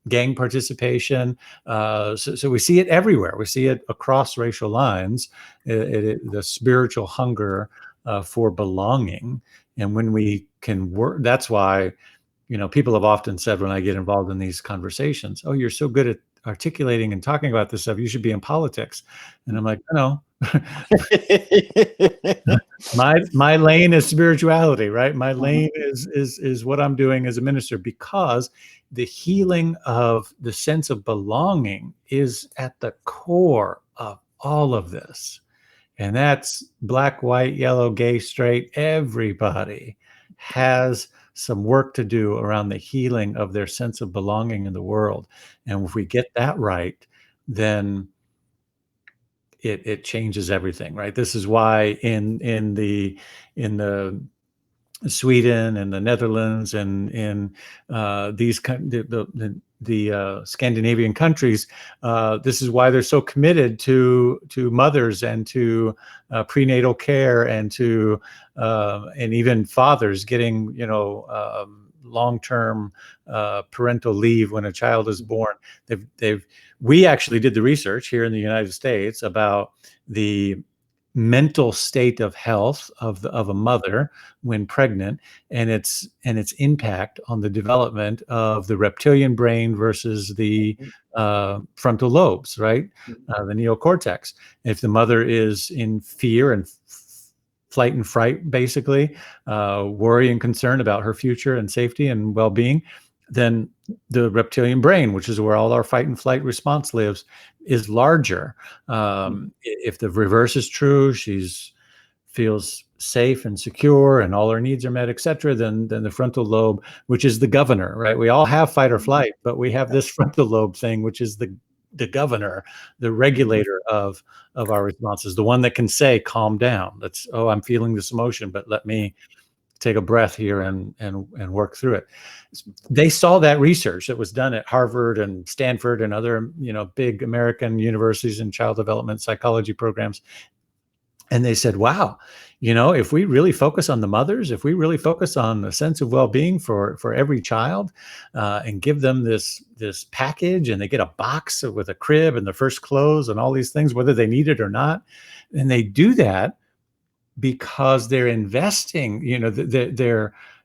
[SPEAKER 1] gang participation. So we see it everywhere. We see it across racial lines, the spiritual hunger for belonging. And when we can work, that's why, people have often said, when I get involved in these conversations, "Oh, you're so good at articulating and talking about this stuff, you should be in politics." And I'm like, no. My lane is spirituality, right? My lane is what I'm doing as a minister, because the healing of the sense of belonging is at the core of all of this. And that's black, white, yellow, gay, straight. Everybody has some work to do around the healing of their sense of belonging in the world. And if we get that right, then it changes everything, right? This is why in the Sweden and the Netherlands and in these the Scandinavian countries, this is why they're so committed to mothers and to prenatal care, and to and even fathers getting long-term parental leave when a child is born. We actually did the research here in the United States about the mental state of health of a mother when pregnant, and its impact on the development of the reptilian brain versus the frontal lobes, right? The neocortex. If the mother is in fear and flight and fright, basically, worry and concern about her future and safety and well-being, then the reptilian brain, which is where all our fight and flight response lives, is larger. If the reverse is true, she's feels safe and secure and all her needs are met, etc., then the frontal lobe, which is the governor, right? We all have fight or flight, but we have this frontal lobe thing, which is the governor, the regulator of our responses, the one that can say, calm down. That's, oh, I'm feeling this emotion, but let me take a breath here and work through it. They saw that research that was done at Harvard and Stanford and other, big American universities and child development psychology programs. And they said, wow, if we really focus on the mothers, if we really focus on the sense of well-being for every child, and give them this package, and they get a box with a crib and their first clothes and all these things, whether they need it or not, and they do that because they're investing,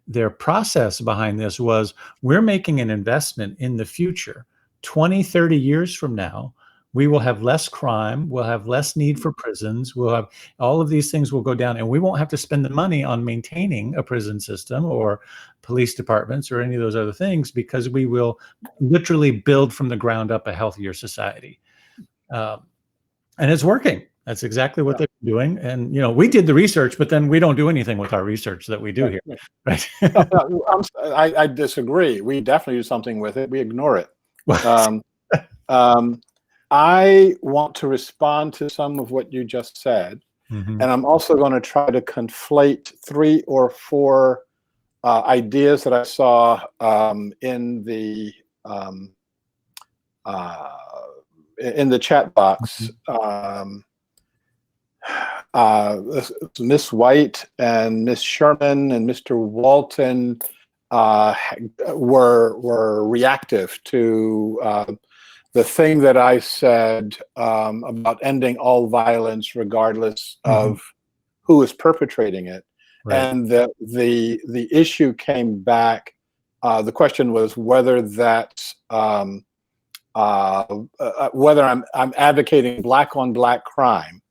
[SPEAKER 1] their process behind this was, we're making an investment in the future. 20, 30 years from now, we will have less crime, we'll have less need for prisons, we'll have all of these things will go down, and we won't have to spend the money on maintaining a prison system or police departments or any of those other things, because we will literally build from the ground up a healthier society. And it's working. That's exactly what they're doing. And, we did the research, but then we don't do anything with our research that we do here. Right?
[SPEAKER 2] I disagree. We definitely do something with it. We ignore it. I want to respond to some of what you just said. And I'm also going to try to conflate 3 or 4 ideas that I saw in the chat box. Miss White and Miss Sherman and Mr. Walton were reactive to the thing that I said about ending all violence, regardless of who is perpetrating it. Right. And the issue came back the question was whether that whether I'm advocating black on black crime,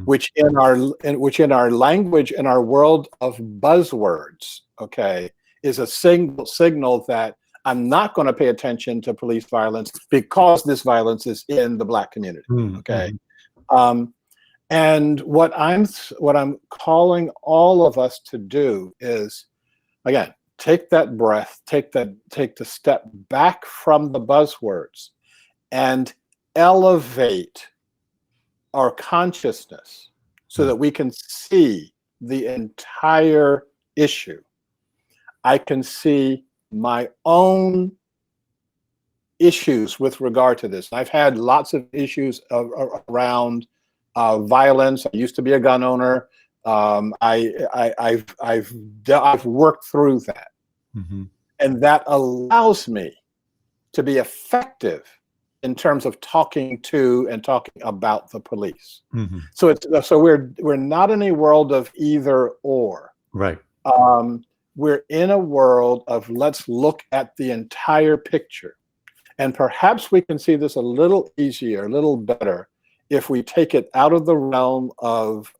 [SPEAKER 2] which in our language, in our world of buzzwords, okay, is a signal that I'm not going to pay attention to police violence because this violence is in the black community. Okay. And what I'm calling all of us to do is, again, take that breath, take the step back from the buzzwords and elevate our consciousness so that we can see the entire issue. I can see my own issues with regard to this. I've had lots of issues around violence. I used to be a gun owner. I've worked through that, and that allows me to be effective in terms of talking to and talking about the police. So we're not in a world of either or.
[SPEAKER 1] Right.
[SPEAKER 2] We're in a world of let's look at the entire picture, and perhaps we can see this a little easier, a little better, if we take it out of the realm of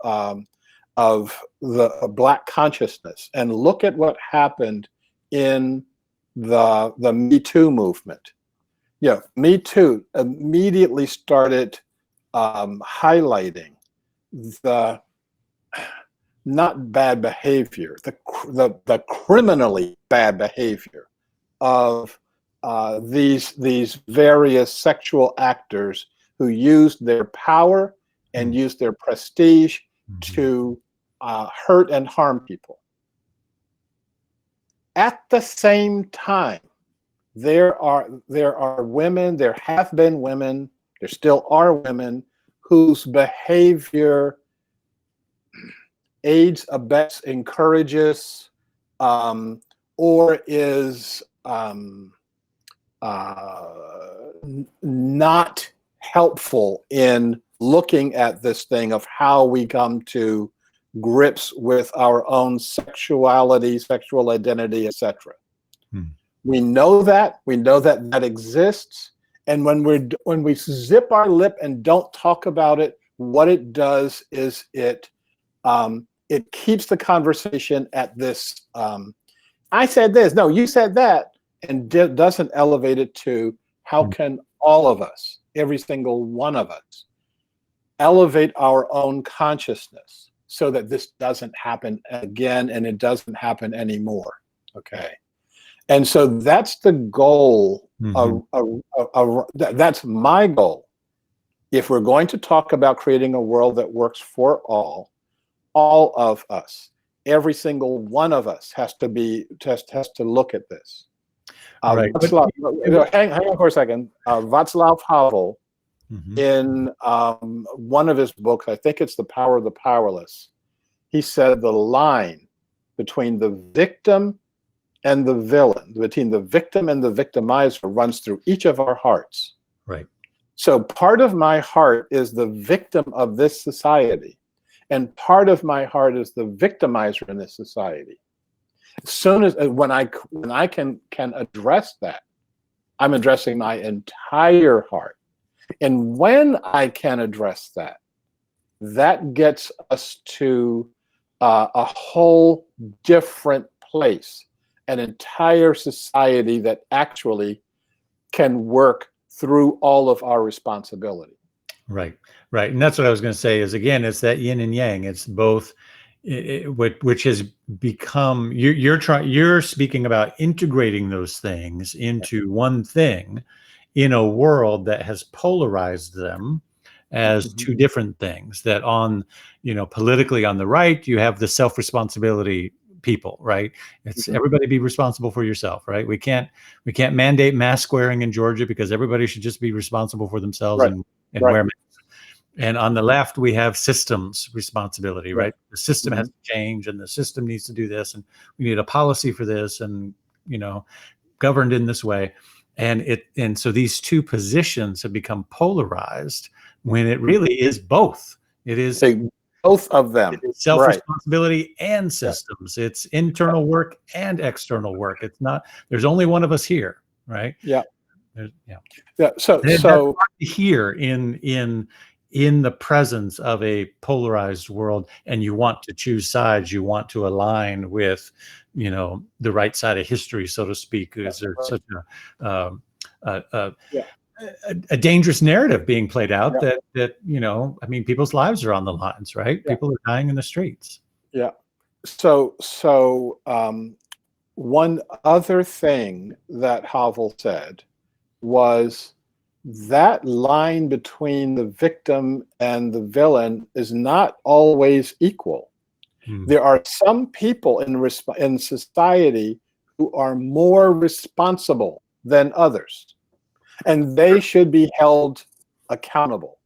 [SPEAKER 2] the black consciousness and look at what happened in the Me Too movement. Yeah, Me Too immediately started highlighting the not bad behavior, the criminally bad behavior of these various sexual actors who used their power and used their prestige to hurt and harm people. At the same time, there are women, there have been women, there still are women whose behavior aids, abets, encourages, or is not helpful in looking at this thing of how we come to grips with our own sexuality, sexual identity, etc. We know that that exists, and when we zip our lip and don't talk about it, what it does is it keeps the conversation at this I said this, no, you said that, and doesn't elevate it to how can all of us, every single one of us, elevate our own consciousness so that this doesn't happen again and it doesn't happen anymore. Okay. And so that's the goal. That's my goal. If we're going to talk about creating a world that works for all of us, every single one of us has to look at this.
[SPEAKER 1] Right.
[SPEAKER 2] Hang on for a second. Václav Havel, in one of his books, I think it's The Power of the Powerless, he said the line between the victim and the villain, between the victim and the victimizer, runs through each of our hearts.
[SPEAKER 1] Right.
[SPEAKER 2] So part of my heart is the victim of this society, and part of my heart is the victimizer in this society. As soon as when I can address that, I'm addressing my entire heart. And when I can address that, that gets us to a whole different place, an entire society that actually can work through all of our responsibility.
[SPEAKER 1] Right, right. And that's what I was going to say is, again, it's that yin and yang. It's both, which has become, you're speaking about integrating those things into one thing in a world that has polarized them as two different things. That on, politically on the right, you have the self-responsibility people, right? It's everybody be responsible for yourself, right? We can't mandate mask wearing in Georgia because everybody should just be responsible for themselves and wear masks. And on the left, we have systems responsibility, right? The system has to change, and the system needs to do this, and we need a policy for this, and governed in this way. And so these two positions have become polarized when it really is both. It is
[SPEAKER 2] Both of them.
[SPEAKER 1] It's self-responsibility and systems. Yeah. It's internal work and external work. It's not, there's only one of us here, right?
[SPEAKER 2] Yeah.
[SPEAKER 1] Yeah. So here in the presence of a polarized world, and you want to choose sides, you want to align with, the right side of history, so to speak, because there's such a dangerous narrative being played out that I mean, people's lives are on the lines, right? People are dying in the streets.
[SPEAKER 2] Yeah. So one other thing that Havel said was that line between the victim and the villain is not always equal. There are some people in society who are more responsible than others, and they should be held accountable.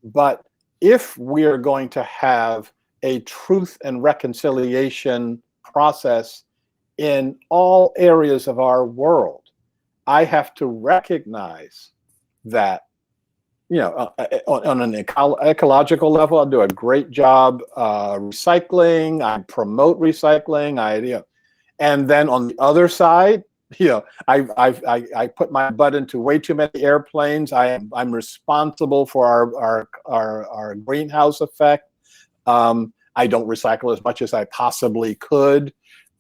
[SPEAKER 2] But if we are going to have a truth and reconciliation process in all areas of our world, I have to recognize that, on an ecological level, I do a great job recycling. I promote recycling. And then on the other side, I put my butt into way too many airplanes. I'm responsible for our greenhouse effect. I don't recycle as much as I possibly could.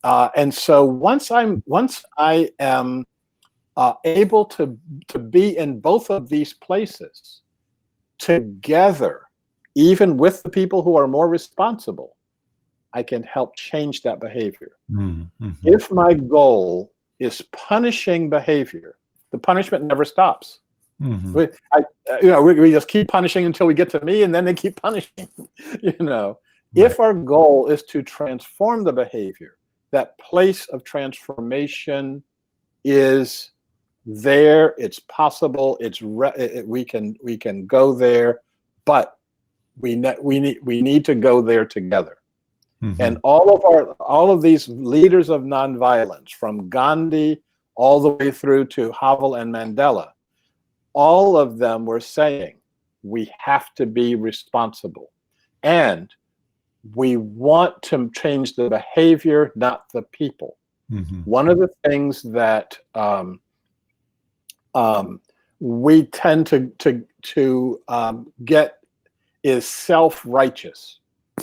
[SPEAKER 2] And so once I am able to be in both of these places together, even with the people who are more responsible, I can help change that behavior. If my goal is punishing behavior, the punishment never stops. We just keep punishing until we get to me, and then they keep punishing. If our goal is to transform the behavior, that place of transformation is there. It's possible. We can go there, but we need to go there together. And all of these leaders of nonviolence, from Gandhi all the way through to Havel and Mandela, all of them were saying we have to be responsible, and we want to change the behavior, not the people. One of the things that we tend to get is self-righteous.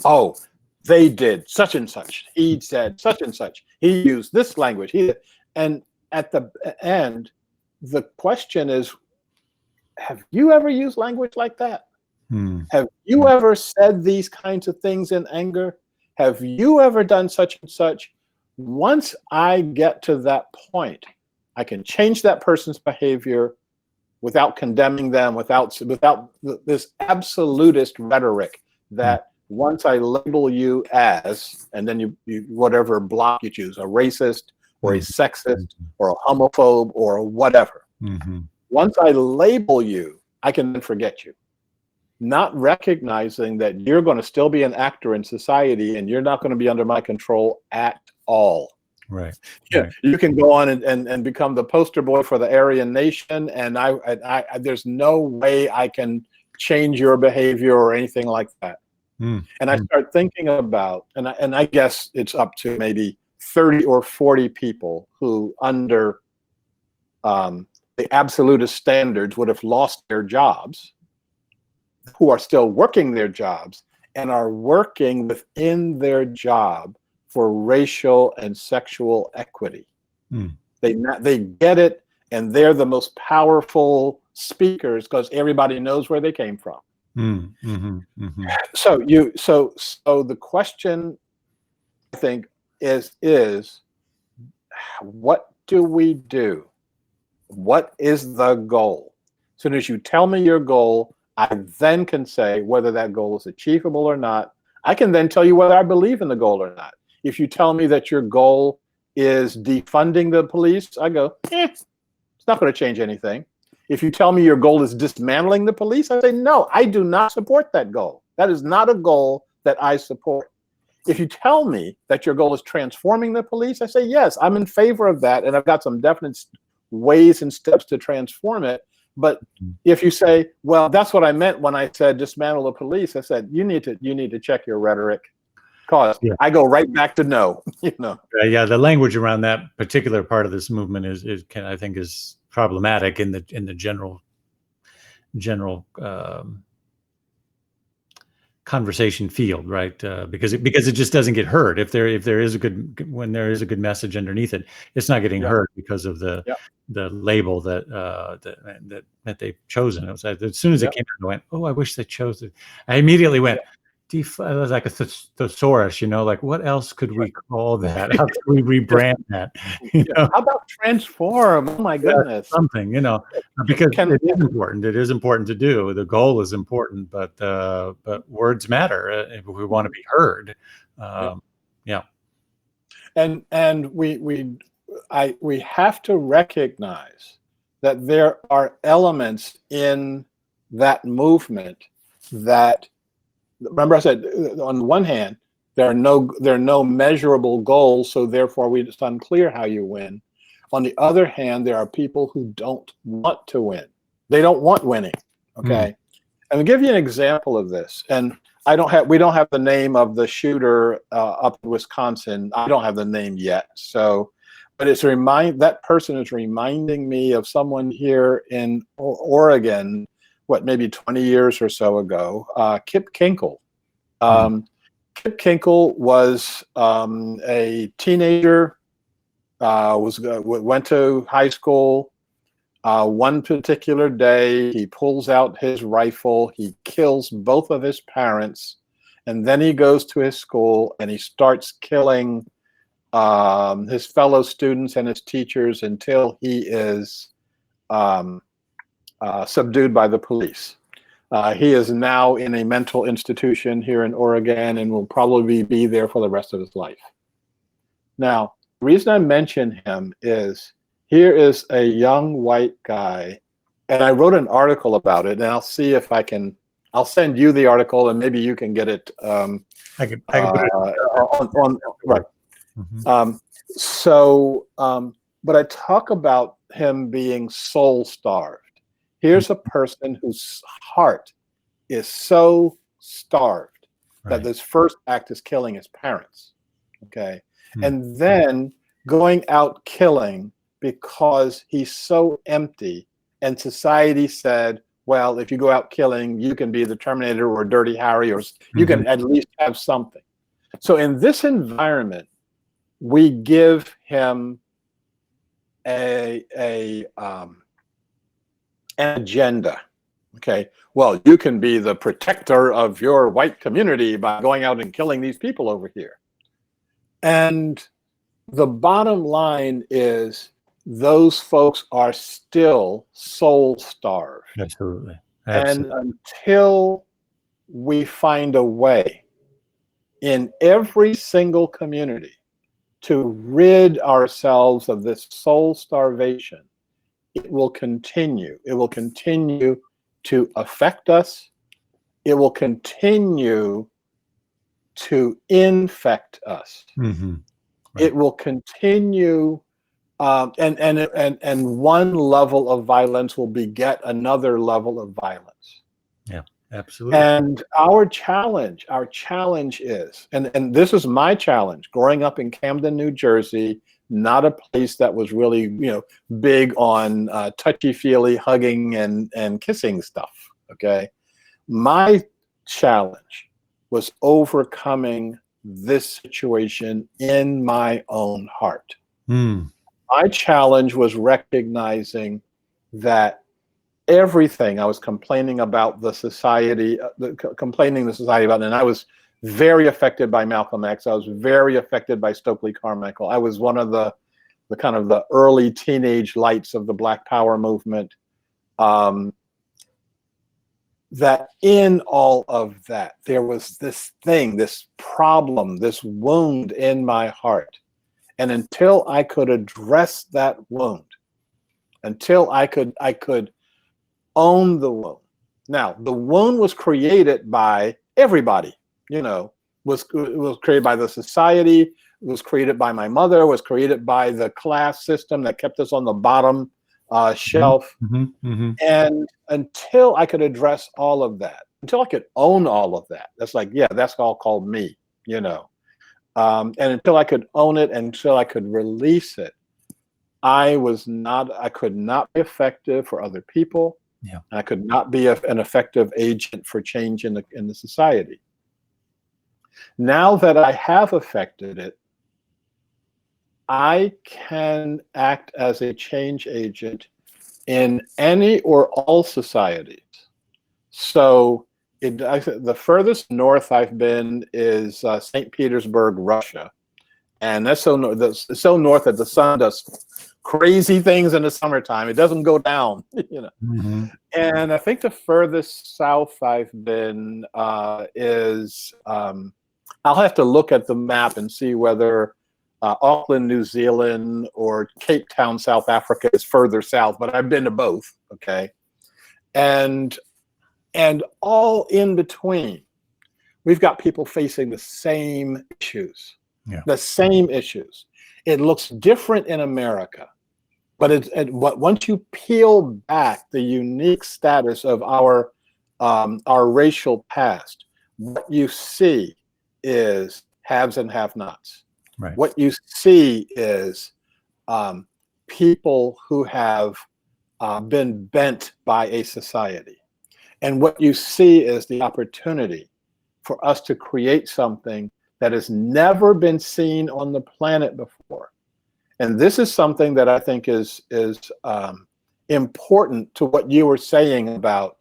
[SPEAKER 2] Oh, they did such and such. He said such and such. He used this language. And at the end, the question is, have you ever used language like that? Have you ever said these kinds of things in anger? Have you ever done such and such? Once I get to that point, I can change that person's behavior without condemning them, without this absolutist rhetoric that once I label you as, and then you whatever block you choose, a racist or a sexist or a homophobe or whatever. Once I label you, I can then forget you, not recognizing that you're going to still be an actor in society and you're not going to be under my control at all.
[SPEAKER 1] Right.
[SPEAKER 2] Yeah, you can go on and become the poster boy for the Aryan nation, and I there's no way I can change your behavior or anything like that. And I start thinking about, and I guess it's up to maybe 30 or 40 people who, under the absolutist standards, would have lost their jobs, who are still working their jobs and are working within their job for racial and sexual equity. They get it, and they're the most powerful speakers because everybody knows where they came from. So the question, I think, is what do we do? What is the goal? As soon as you tell me your goal, I then can say whether that goal is achievable or not. I can then tell you whether I believe in the goal or not. If you tell me that your goal is defunding the police, I go, it's not going to change anything. If you tell me your goal is dismantling the police, I say, no, I do not support that goal. That is not a goal that I support. If you tell me that your goal is transforming the police, I say, yes, I'm in favor of that, and I've got some definite ways and steps to transform it. But if you say, well, that's what I meant when I said dismantle the police, I said you need to check your rhetoric, because I go right back to no.
[SPEAKER 1] Yeah, the language around that particular part of this movement I think is problematic in the general conversation field, right? Because it just doesn't get heard. If there is a good message underneath it, it's not getting heard because of the label that they've chosen. It was as soon as it came out, I went, oh, I wish they chose it. I immediately went, it was like a thesaurus, like what else could we call that? How could we rebrand that?
[SPEAKER 2] How about transform? Oh my goodness.
[SPEAKER 1] Something, because it is important. It is important to do. The goal is important, but words matter if we want to be heard.
[SPEAKER 2] And we have to recognize that there are elements in that movement that, remember I said, on the one hand, there are no measurable goals, so therefore it's unclear how you win. On the other hand, there are people who don't want to win. They don't want winning. Okay. And I'll give you an example of this. And we don't have the name of the shooter up in Wisconsin. I don't have the name yet. But that person is reminding me of someone here in Oregon, maybe 20 years or so ago, Kip Kinkle. Kip Kinkle was a teenager, went to high school. One particular day, he pulls out his rifle, he kills both of his parents, and then he goes to his school and he starts killing his fellow students and his teachers until he is subdued by the police. He is now in a mental institution here in Oregon and will probably be there for the rest of his life. Now, the reason I mention him is, here is a young white guy, and I wrote an article about it, and I'll see if I'll send you the article, and maybe you can get it. I can put it right. But I talk about him being soul-starved. Here's a person whose heart is so starved that his first act is killing his parents. Okay. And then going out killing because he's so empty, and society said, well, if you go out killing, you can be the Terminator or Dirty Harry, or you can at least have something. So in this environment, we give him an agenda. Okay, well, you can be the protector of your white community by going out and killing these people over here. And the bottom line is, those folks are still soul starved.
[SPEAKER 1] Absolutely.
[SPEAKER 2] And until we find a way in every single community to rid ourselves of this soul starvation, it will continue. It will continue to affect us. It will continue to infect us. It will continue, and one level of violence will beget another level of violence.
[SPEAKER 1] Yeah, absolutely.
[SPEAKER 2] And our challenge is, and this is my challenge, growing up in Camden, New Jersey, not a place that was really, big on touchy-feely hugging and kissing stuff. Okay, my challenge was overcoming this situation in my own heart. My challenge was recognizing that everything I was complaining about the society, complaining the society about, and I was very affected by Malcolm X. I was very affected by Stokely Carmichael. I was one of the kind of the early teenage lights of the Black Power movement. That in all of that, there was this thing, this problem, this wound in my heart. And until I could address that wound, until I could own the wound. Now, the wound was created by everybody, was created by the society, was created by my mother, was created by the class system that kept us on the bottom shelf. And until I could address all of that, until I could own all of that, that's like, yeah, that's all called me, you know. And until I could own it, and until I could release it, I could not be effective for other people.
[SPEAKER 1] Yeah.
[SPEAKER 2] I could not be an effective agent for change in the society. Now that I have affected it, I can act as a change agent in any or all societies. So the furthest north I've been is St. Petersburg, Russia. And that's so north that the sun does crazy things in the summertime. It doesn't go down, you know. And I think the furthest south I've been is, I'll have to look at the map and see whether Auckland, New Zealand, or Cape Town, South Africa is further south, but I've been to both, okay? And all in between, we've got people facing the same issues, the same issues. It looks different in America, but once you peel back the unique status of our racial past, what you see is haves and have-nots.
[SPEAKER 1] Right.
[SPEAKER 2] What you see is people who have been bent by a society. And what you see is the opportunity for us to create something that has never been seen on the planet before. And this is something that I think is important to what you were saying about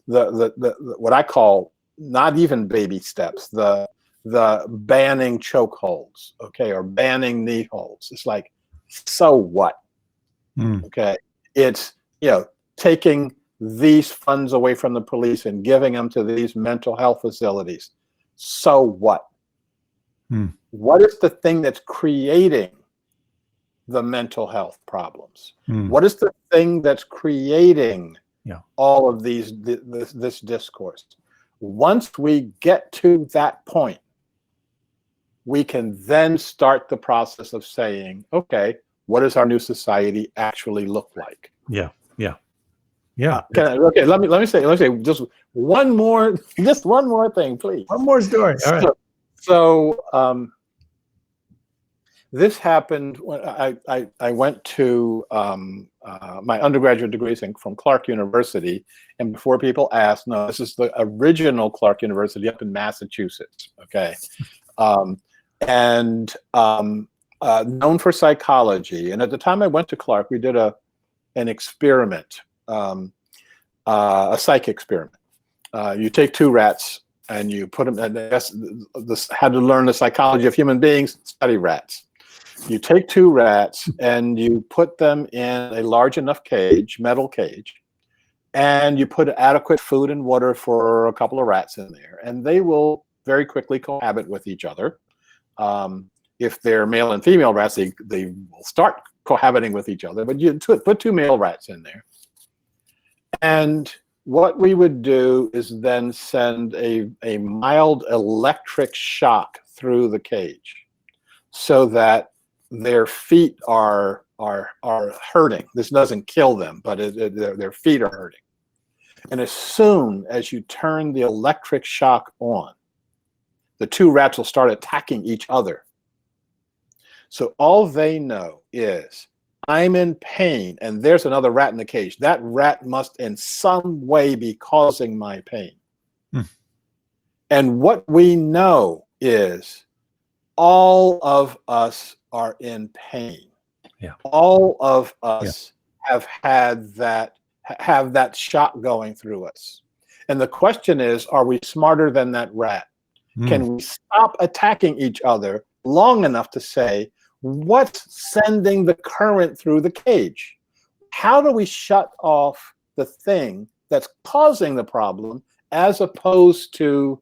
[SPEAKER 2] what I call not even baby steps, the banning chokeholds, okay, or banning knee holds. It's like, so what? Okay, it's, you know, taking these funds away from the police and giving them to these mental health facilities. So what? What is the thing that's creating the mental health problems? What is the thing that's creating all of this discourse? Once we get to that point, we can then start the process of saying, okay, what does our new society actually look like? Okay, let me say just one more thing, please.
[SPEAKER 1] One more story. All right.
[SPEAKER 2] So this happened when I went to my undergraduate degrees from Clark University, and before people ask, no, this is the original Clark University up in Massachusetts. Okay, known for psychology. And at the time I went to Clark, we did an experiment, a psych experiment. You take two rats and you put them, and this had to learn the psychology of human beings, study rats. You take two rats and you put them in a large enough cage, metal cage, and you put adequate food and water for a couple of rats in there, and they will very quickly cohabit with each other. If they're male and female rats, they will start cohabiting with each other, but you put two male rats in there. And what we would do is then send a mild electric shock through the cage so that their feet are hurting. This doesn't kill them, but their feet are hurting. And as soon as you turn the electric shock on, the two rats will start attacking each other. So all they know is, I'm in pain and there's another rat in the cage. That rat must in some way be causing my pain. And what we know is all of us are in pain. All of us have had that shock going through us. And the question is, are we smarter than that rat? Can we stop attacking each other long enough to say, what's sending the current through the cage? How do we shut off the thing that's causing the problem, as opposed to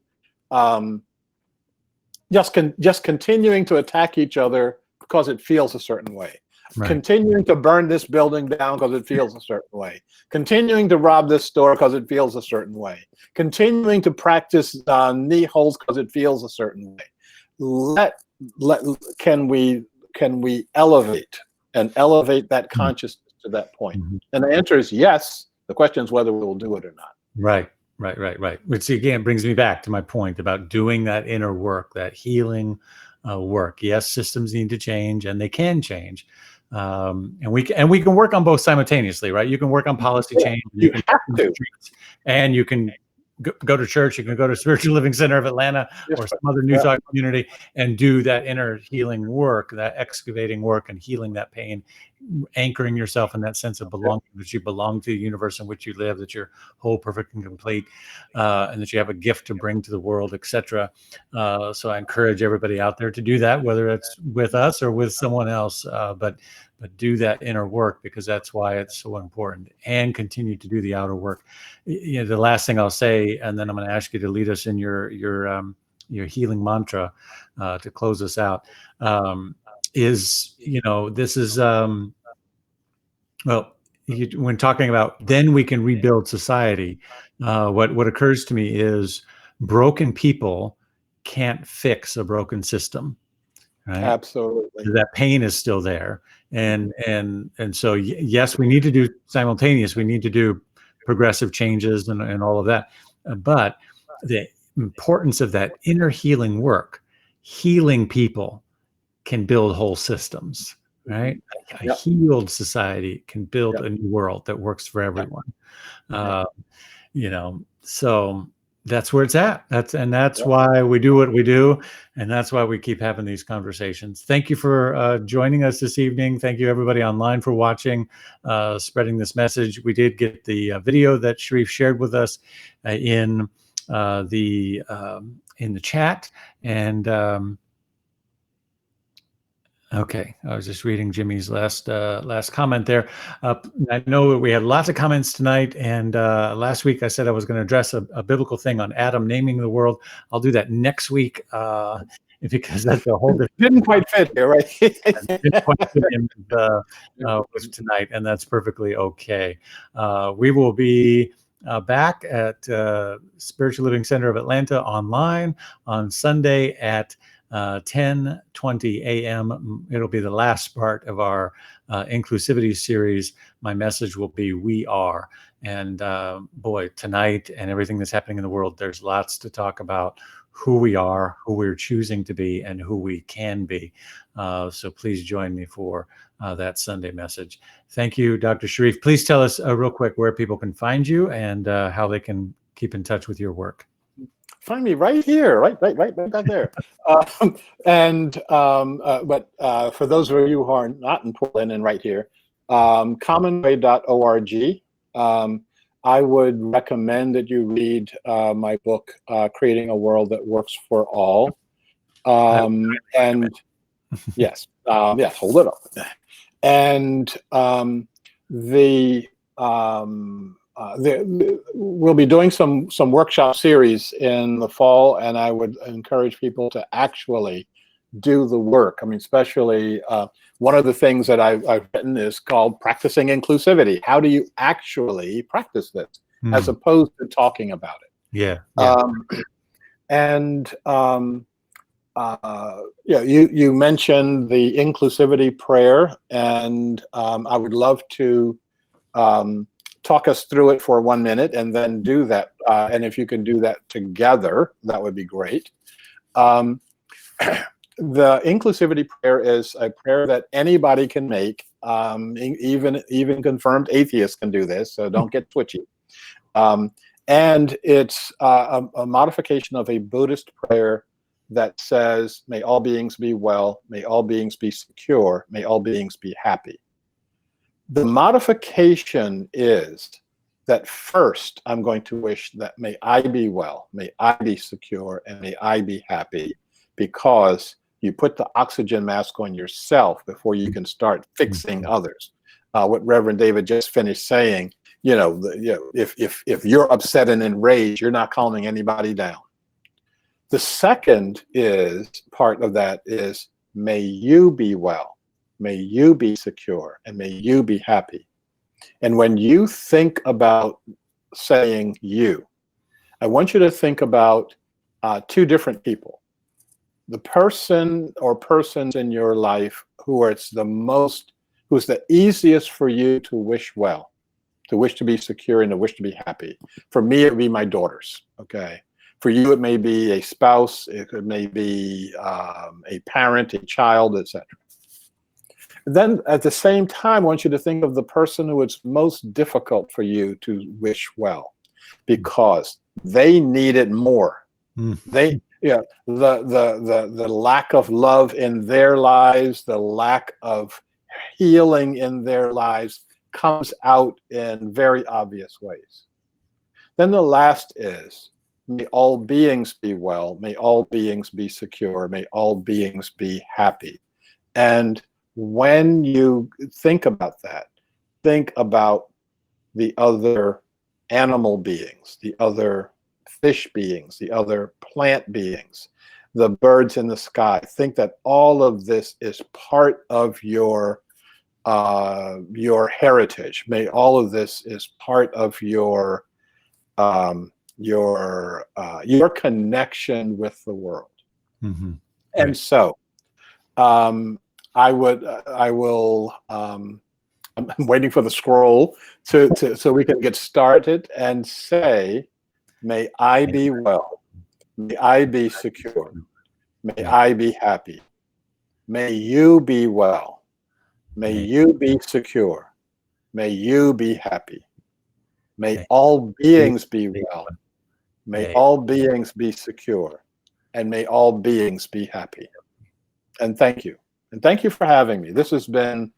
[SPEAKER 2] just continuing to attack each other because it feels a certain way? Continuing to burn this building down because it feels a certain way. Continuing to rob this store because it feels a certain way. Continuing to practice knee holds because it feels a certain way. Can we elevate that consciousness to that point?
[SPEAKER 1] Mm-hmm.
[SPEAKER 2] And the answer is yes. The question is whether we'll do it or not.
[SPEAKER 1] Right. Which again brings me back to my point about doing that inner work, that healing work. Yes, systems need to change, and they can change, and we can work on both simultaneously, right? You can work on policy change.
[SPEAKER 2] You have to,
[SPEAKER 1] and you can go to church. You can go to Spiritual Living Center of Atlanta or some other New Thought community and do that inner healing work, that excavating work, and healing that pain, anchoring yourself in that sense of belonging, that you belong to the universe in which you live, that you're whole, perfect, and complete, and that you have a gift to bring to the world, etc. So I encourage everybody out there to do that, whether it's with us or with someone else, but do that inner work, because that's why it's so important, and continue to do the outer work. You know, the last thing I'll say, and then I'm going to ask you to lead us in your healing mantra to close us out, is, you know, this is, when talking about then we can rebuild society, what occurs to me is broken people can't fix a broken system. Right?
[SPEAKER 2] Absolutely.
[SPEAKER 1] That pain is still there. And so, yes, we need to do simultaneous. We need to do progressive changes and all of that. But the importance of that inner healing work, healing people can build whole systems, right? A healed society can build a new world that works for everyone. You know, so that's where it's at. That's why we do what we do, and that's why we keep having these conversations. Thank you for joining us this evening. Thank you everybody online for watching, spreading this message. We did get the video that Shariff shared with us in the chat, and okay, I was just reading Jimmy's last comment there. I know that we had lots of comments tonight, and last week I said I was going to address a biblical thing on Adam naming the world. I'll do that next week, because that's a whole different.
[SPEAKER 2] Didn't quite fit here, right?
[SPEAKER 1] Didn't quite fit in with tonight, and that's perfectly okay. We will be back at Spiritual Living Center of Atlanta online on Sunday at 10:20 a.m. It'll be the last part of our inclusivity series. My message will be "We Are," and boy, tonight and everything that's happening in the world, there's lots to talk about: who we are, who we're choosing to be, and who we can be. So please join me for that Sunday message. Thank you, Dr. Shariff. Please tell us real quick where people can find you and how they can keep in touch with your work.
[SPEAKER 2] Find me right here, right back there. But for those of you who are not in Portland and right here, commonway.org. I would recommend that you read my book, Creating a World That Works for All. And yes, hold it up. And we'll be doing some workshop series in the fall, and I would encourage people to actually do the work. I mean, especially one of the things that I've written is called Practicing Inclusivity. How do you actually practice this as opposed to talking about it?
[SPEAKER 1] Yeah.
[SPEAKER 2] You mentioned the inclusivity prayer, and I would love to talk us through it for 1 minute and then do that. And if you can do that together, that would be great. The inclusivity prayer is a prayer that anybody can make. Even confirmed atheists can do this, so don't get twitchy. And it's a modification of a Buddhist prayer that says, may all beings be well, may all beings be secure, may all beings be happy. The modification is that first I'm going to wish that may I be well, may I be secure, and may I be happy, because you put the oxygen mask on yourself before you can start fixing others. What Reverend David just finished saying, if you're upset and enraged, you're not calming anybody down. The second part of that is, may you be well, may you be secure, and may you be happy. And when you think about saying you, I want you to think about two different people. The person or persons in your life who who's the easiest for you to wish well, to wish to be secure, and to wish to be happy? For me, it would be my daughters, okay? For you, it may be a spouse, it may be a parent, a child, etc. Then at the same time, I want you to think of the person who it's most difficult for you to wish well, because they need it more. They, yeah, the lack of love in their lives, the lack of healing in their lives comes out in very obvious ways. Then the last is, may all beings be well, may all beings be secure, may all beings be happy. And when you think about that, think about the other animal beings, the other fish beings, the other plant beings, the birds in the sky. Think that all of this is part of your heritage. May all of this is part of your connection with the world.
[SPEAKER 1] Mm-hmm.
[SPEAKER 2] And
[SPEAKER 1] right.
[SPEAKER 2] So I'm waiting for the scroll so we can get started and say, may I be well, may I be secure, may I be happy, may you be well, may you be secure, may you be happy, may all beings be well, may all beings be secure, and may all beings be happy. And thank you. And thank you for having me. This has been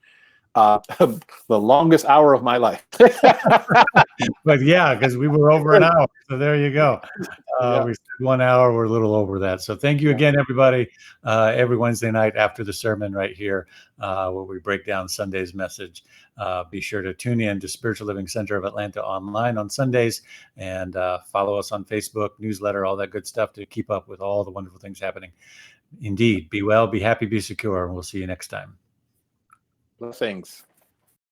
[SPEAKER 2] the longest hour of my life.
[SPEAKER 1] But yeah, because we were over an hour. So there you go.
[SPEAKER 2] Yeah.
[SPEAKER 1] We said 1 hour. We're a little over that. So thank you again, everybody. Every Wednesday night after the sermon right here, where we break down Sunday's message. Be sure to tune in to Spiritual Living Center of Atlanta online on Sundays, and follow us on Facebook, newsletter, all that good stuff to keep up with all the wonderful things happening. Indeed, be well, be happy, be secure, and we'll see you next time.
[SPEAKER 2] Blessings.